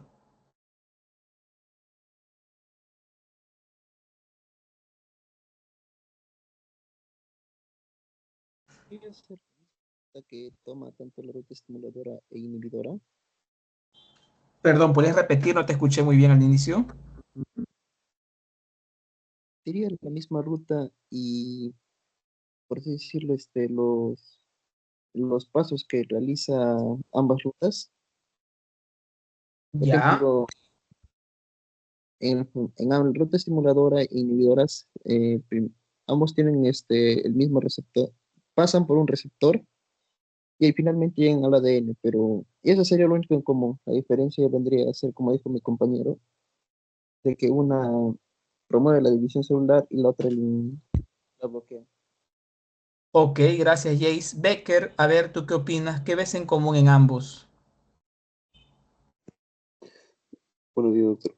¿Podría ser la que toma tanto la ruta estimuladora e inhibidora? Perdón, ¿podrías repetir? No te escuché muy bien al inicio. Sería la misma ruta y, por así decirlo, los pasos que realiza ambas rutas. Por Ya. ejemplo, en la ruta estimuladora e inhibidoras, ambos tienen el mismo receptor, pasan por un receptor y ahí finalmente llegan al ADN, pero eso sería lo único en común. La diferencia vendría a ser, como dijo mi compañero, de que una promueve la división celular y la otra la bloquea. Ok, gracias, Jace. Becker, a ver, ¿tú qué opinas? ¿Qué ves en común en ambos? Bueno, días, doctor.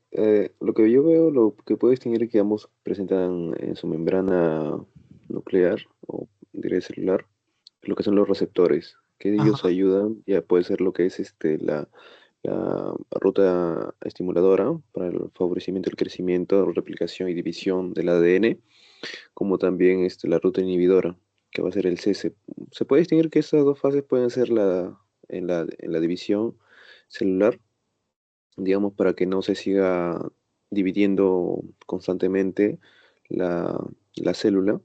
Lo que yo veo, lo que puedo distinguir es que ambos presentan en su membrana nuclear o diré celular, lo que son los receptores, que ellos Ajá. ayudan, ya puede ser lo que es la ruta estimuladora para el favorecimiento del crecimiento, replicación y división del ADN, como también la ruta inhibidora, que va a ser el cese. Se puede distinguir que estas dos fases pueden ser en la división celular, digamos, para que no se siga dividiendo constantemente la, la célula,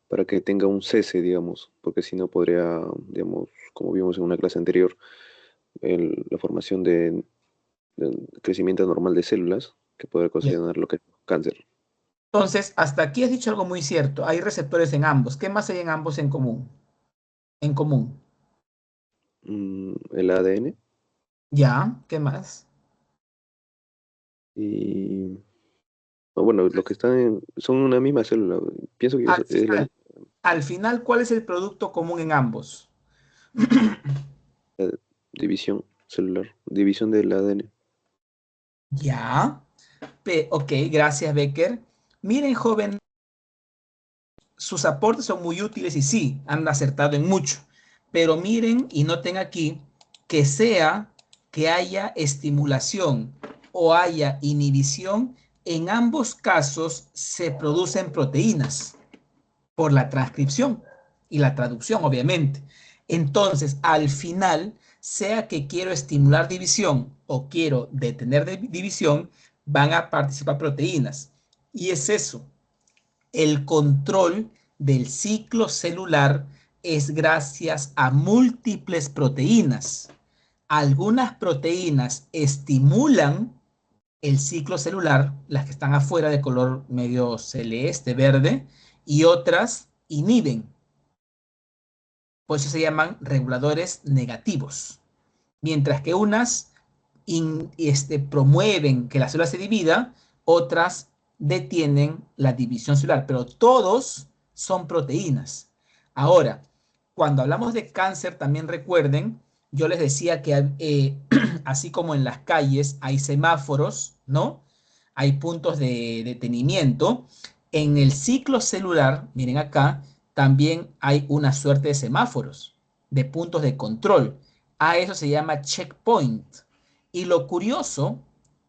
para que tenga un cese, digamos, porque si no podría, digamos, como vimos en una clase anterior, la formación del crecimiento normal de células, que puede Ya. ocasionar lo que es cáncer. Entonces, hasta aquí has dicho algo muy cierto. Hay receptores en ambos. ¿Qué más hay en ambos en común? En común. El ADN Ya, ¿qué más? y, no, bueno, lo que están son una misma célula. Pienso que Al es la final, al final, ¿cuál es el producto común en ambos? la división celular, división del ADN. Ya. Ok, gracias, Becker. Miren, joven, sus aportes son muy útiles y sí, han acertado en mucho. Pero miren y noten aquí que sea que haya estimulación o haya inhibición, en ambos casos se producen proteínas por la transcripción y la traducción, obviamente. Entonces, al final, sea que quiero estimular división o quiero detener división, van a participar proteínas. Y es eso, el control del ciclo celular es gracias a múltiples proteínas. Algunas proteínas estimulan el ciclo celular, las que están afuera de color medio celeste, verde, y otras inhiben. Por eso se llaman reguladores negativos. Mientras que unas promueven que la célula se divida, otras detienen la división celular, pero todos son proteínas. Ahora, cuando hablamos de cáncer, también recuerden, yo les decía que así como en las calles hay semáforos, ¿no? Hay puntos de detenimiento. En el ciclo celular, miren acá, también hay una suerte de semáforos, de puntos de control. A eso se llama checkpoint. Y lo curioso,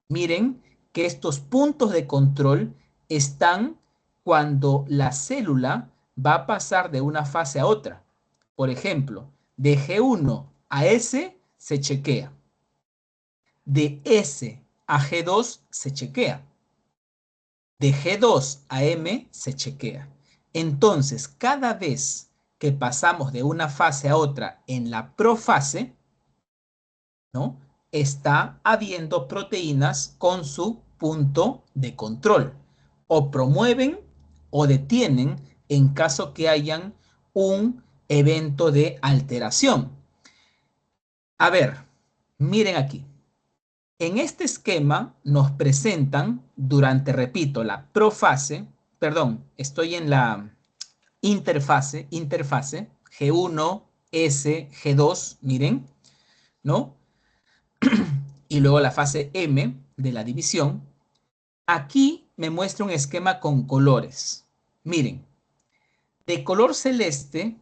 miren, que estos puntos de control están cuando la célula va a pasar de una fase a otra. Por ejemplo, de G1 a S se chequea. De S a G2 se chequea. De G2 a M se chequea. Entonces, cada vez que pasamos de una fase a otra en la profase, ¿no? Está habiendo proteínas con su punto de control. O promueven o detienen en caso que hayan un evento de alteración. A ver, miren aquí. En este esquema nos presentan durante, repito, la profase, perdón, estoy en la interfase, G1, S, G2, miren, ¿no? Y luego la fase M de la división. Aquí me muestra un esquema con colores. Miren, de color celeste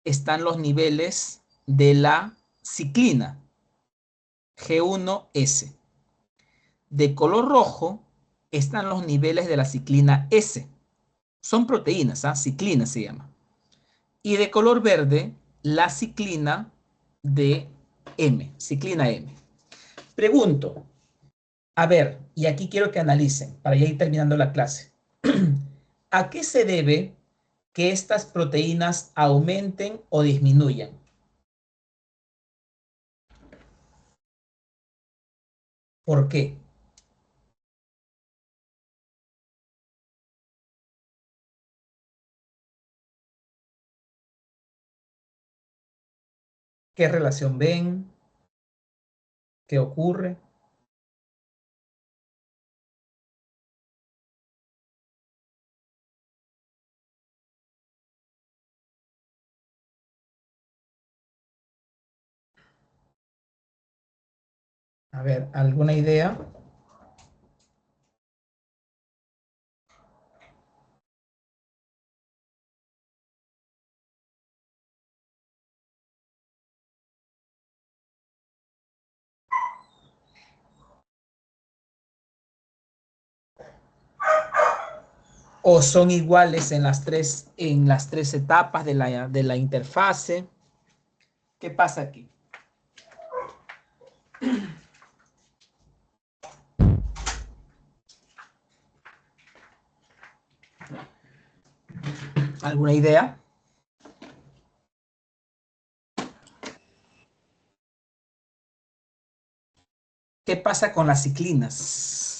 están los niveles de la ciclina, G1S. De color rojo están los niveles de la ciclina S. Son proteínas, ¿ah? Ciclina se llama. Y de color verde, la ciclina de M, ciclina M. Pregunto, a ver, y aquí quiero que analicen para ya ir terminando la clase. ¿A qué se debe que estas proteínas aumenten o disminuyan? ¿Por qué? ¿Qué relación ven? ¿Qué ocurre? A ver, ¿alguna idea? ¿O son iguales en las tres etapas de la interfase? ¿Qué pasa aquí? ¿Alguna idea? ¿Qué pasa con las ciclinas?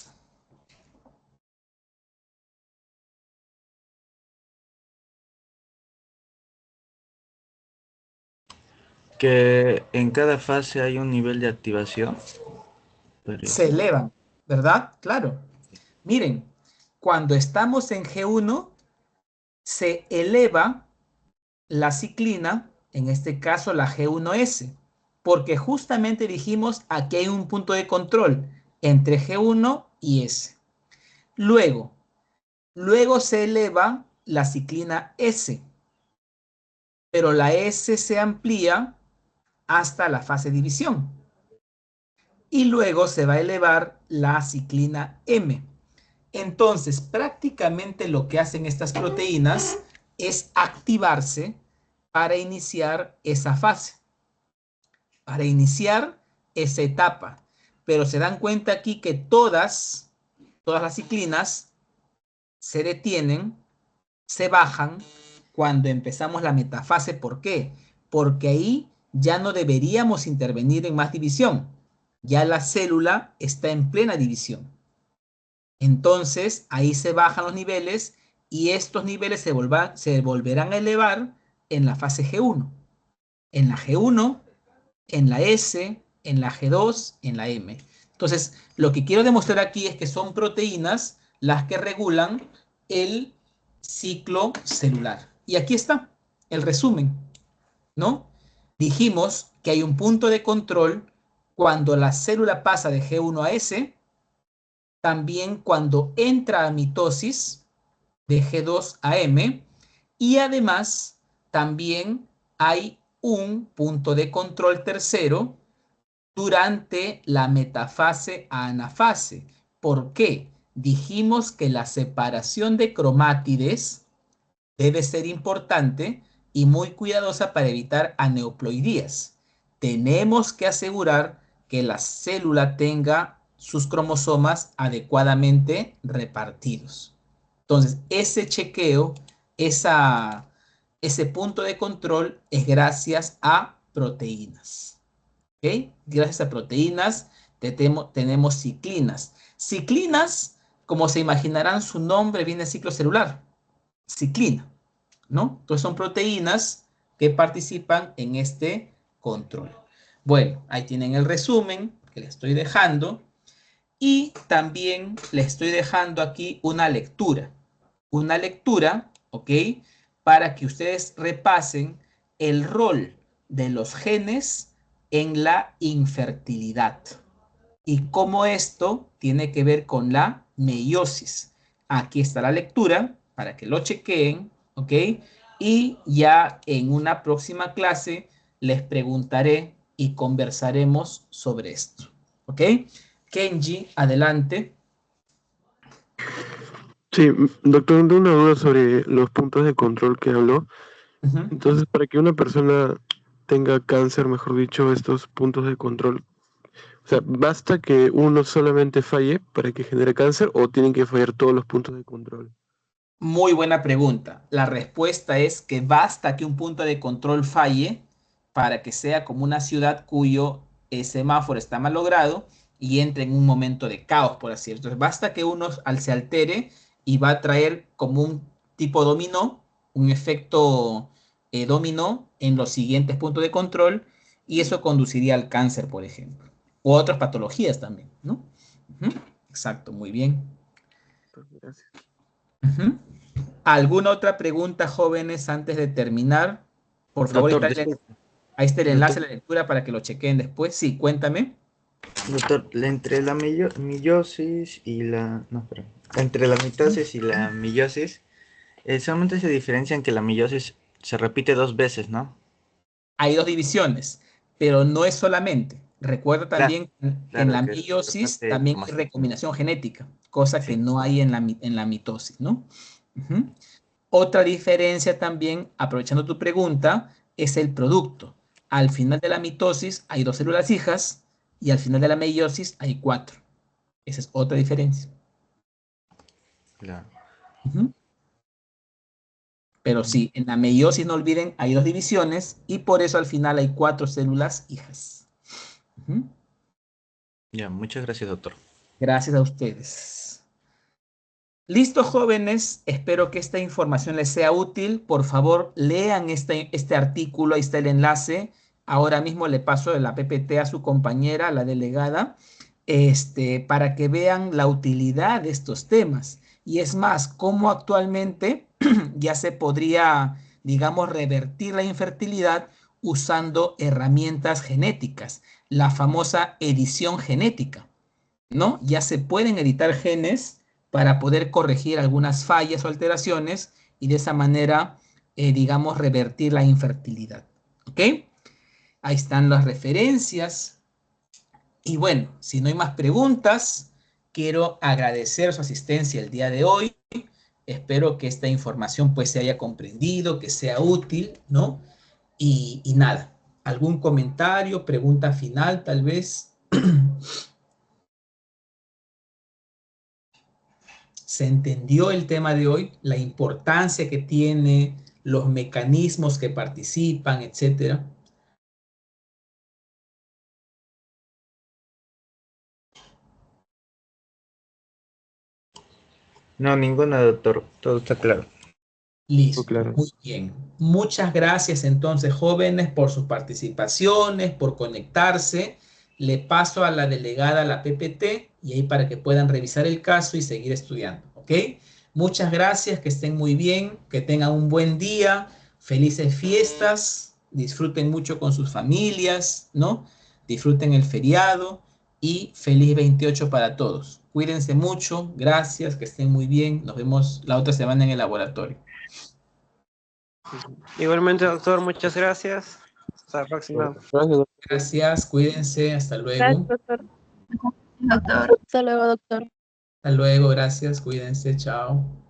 Que en cada fase hay un nivel de activación. Se elevan, ¿verdad? Claro. Miren, cuando estamos en G1, se eleva la ciclina, en este caso la G1S, porque justamente dijimos aquí hay un punto de control entre G1 y S. Luego se eleva la ciclina S, pero la S se amplía hasta la fase de división. Y luego se va a elevar la ciclina M. Entonces, prácticamente lo que hacen estas proteínas es activarse para iniciar esa fase, para iniciar esa etapa. Pero se dan cuenta aquí que todas las ciclinas se detienen, se bajan cuando empezamos la metafase. ¿Por qué? Porque ahí ya no deberíamos intervenir en más división. Ya la célula está en plena división. Entonces, ahí se bajan los niveles y estos niveles se volverán a elevar en la fase G1. En la G1, en la S, en la G2, en la M. Entonces, lo que quiero demostrar aquí es que son proteínas las que regulan el ciclo celular. Y aquí está el resumen, ¿no? Dijimos que hay un punto de control cuando la célula pasa de G1 a S, también cuando entra a mitosis de G2 a M, y además también hay un punto de control tercero durante la metafase a anafase. ¿Por qué? Dijimos que la separación de cromátides debe ser importante y muy cuidadosa para evitar aneuploidías. Tenemos que asegurar que la célula tenga sus cromosomas adecuadamente repartidos. Entonces, ese chequeo, ese punto de control es gracias a proteínas. ¿Ok? Gracias a proteínas tenemos ciclinas. Ciclinas, como se imaginarán, su nombre viene de ciclo celular. Ciclina, ¿no? Entonces son proteínas que participan en este control. Bueno, ahí tienen el resumen que les estoy dejando. Y también les estoy dejando aquí una lectura. Una lectura, ¿ok? Para que ustedes repasen el rol de los genes en la infertilidad y cómo esto tiene que ver con la meiosis. Aquí está la lectura para que lo chequeen, ¿ok? Y ya en una próxima clase les preguntaré y conversaremos sobre esto, ¿ok? Kenji, adelante. Sí, doctor, tengo una duda sobre los puntos de control que habló. Entonces, para que una persona tenga cáncer, mejor dicho, estos puntos de control, o sea, ¿basta que uno solamente falle para que genere cáncer o tienen que fallar todos los puntos de control? Muy buena pregunta. La respuesta es que basta que un punto de control falle para que sea como una ciudad cuyo semáforo está mal logrado y entre en un momento de caos, por así decirlo. Entonces, basta que uno se altere y va a traer como un tipo dominó, un efecto dominó en los siguientes puntos de control y eso conduciría al cáncer, por ejemplo. O a otras patologías también, ¿no? Exacto, muy bien. Gracias. ¿Alguna otra pregunta, jóvenes, antes de terminar? Por favor, Doctor, ahí está el enlace doctor. a la lectura para que lo chequen después. Sí, cuéntame. Doctor, entre la meiosis y la... No, espera. Entre la mitosis y la meiosis, solamente se diferencian que la meiosis se repite 2 veces, ¿no? Hay 2 divisiones, pero no es solamente. Recuerda también que en la que es meiosis bastante también hay información. recombinación genética, cosa que Sí. no hay en la mitosis, ¿no? Otra diferencia también, aprovechando tu pregunta, es el producto. Al final de la mitosis hay 2 células hijas y al final de la meiosis hay 4. Esa es otra diferencia. Claro. Pero sí, en la meiosis, no olviden, hay 2 divisiones y por eso al final hay 4 células hijas. Ya, muchas gracias, doctor. Gracias a ustedes. Listo, jóvenes. Espero que esta información les sea útil. Por favor, lean este artículo. Ahí está el enlace. Ahora mismo le paso la PPT a su compañera, la delegada, para que vean la utilidad de estos temas. Y es más, cómo actualmente ya se podría, digamos, revertir la infertilidad usando herramientas genéticas, la famosa edición genética, ¿no? Ya se pueden editar genes para poder corregir algunas fallas o alteraciones y de esa manera, digamos, revertir la infertilidad. ¿Ok? Ahí están las referencias. Y bueno, si no hay más preguntas, quiero agradecer su asistencia el día de hoy. Espero que esta información pues se haya comprendido, que sea útil, ¿no? Y nada, ¿algún comentario, pregunta final tal vez? ¿Se entendió el tema de hoy? La importancia que tiene, los mecanismos que participan, etcétera. No, ninguna, doctor. Todo está claro. Listo, claro. muy bien. Muchas gracias entonces, jóvenes, por sus participaciones, por conectarse. Le paso a la delegada la PPT y ahí para que puedan revisar el caso y seguir estudiando, ¿ok? Muchas gracias, que estén muy bien, que tengan un buen día, felices fiestas, disfruten mucho con sus familias, ¿no? Disfruten el feriado y feliz 28 para todos. Cuídense mucho, gracias, que estén muy bien. Nos vemos la otra semana en el laboratorio. Igualmente, doctor, muchas gracias. Hasta la próxima. Gracias, doctor. Gracias, cuídense, hasta Gracias, luego. doctor. Doctor. Hasta luego, doctor. Hasta luego, gracias, cuídense, chao.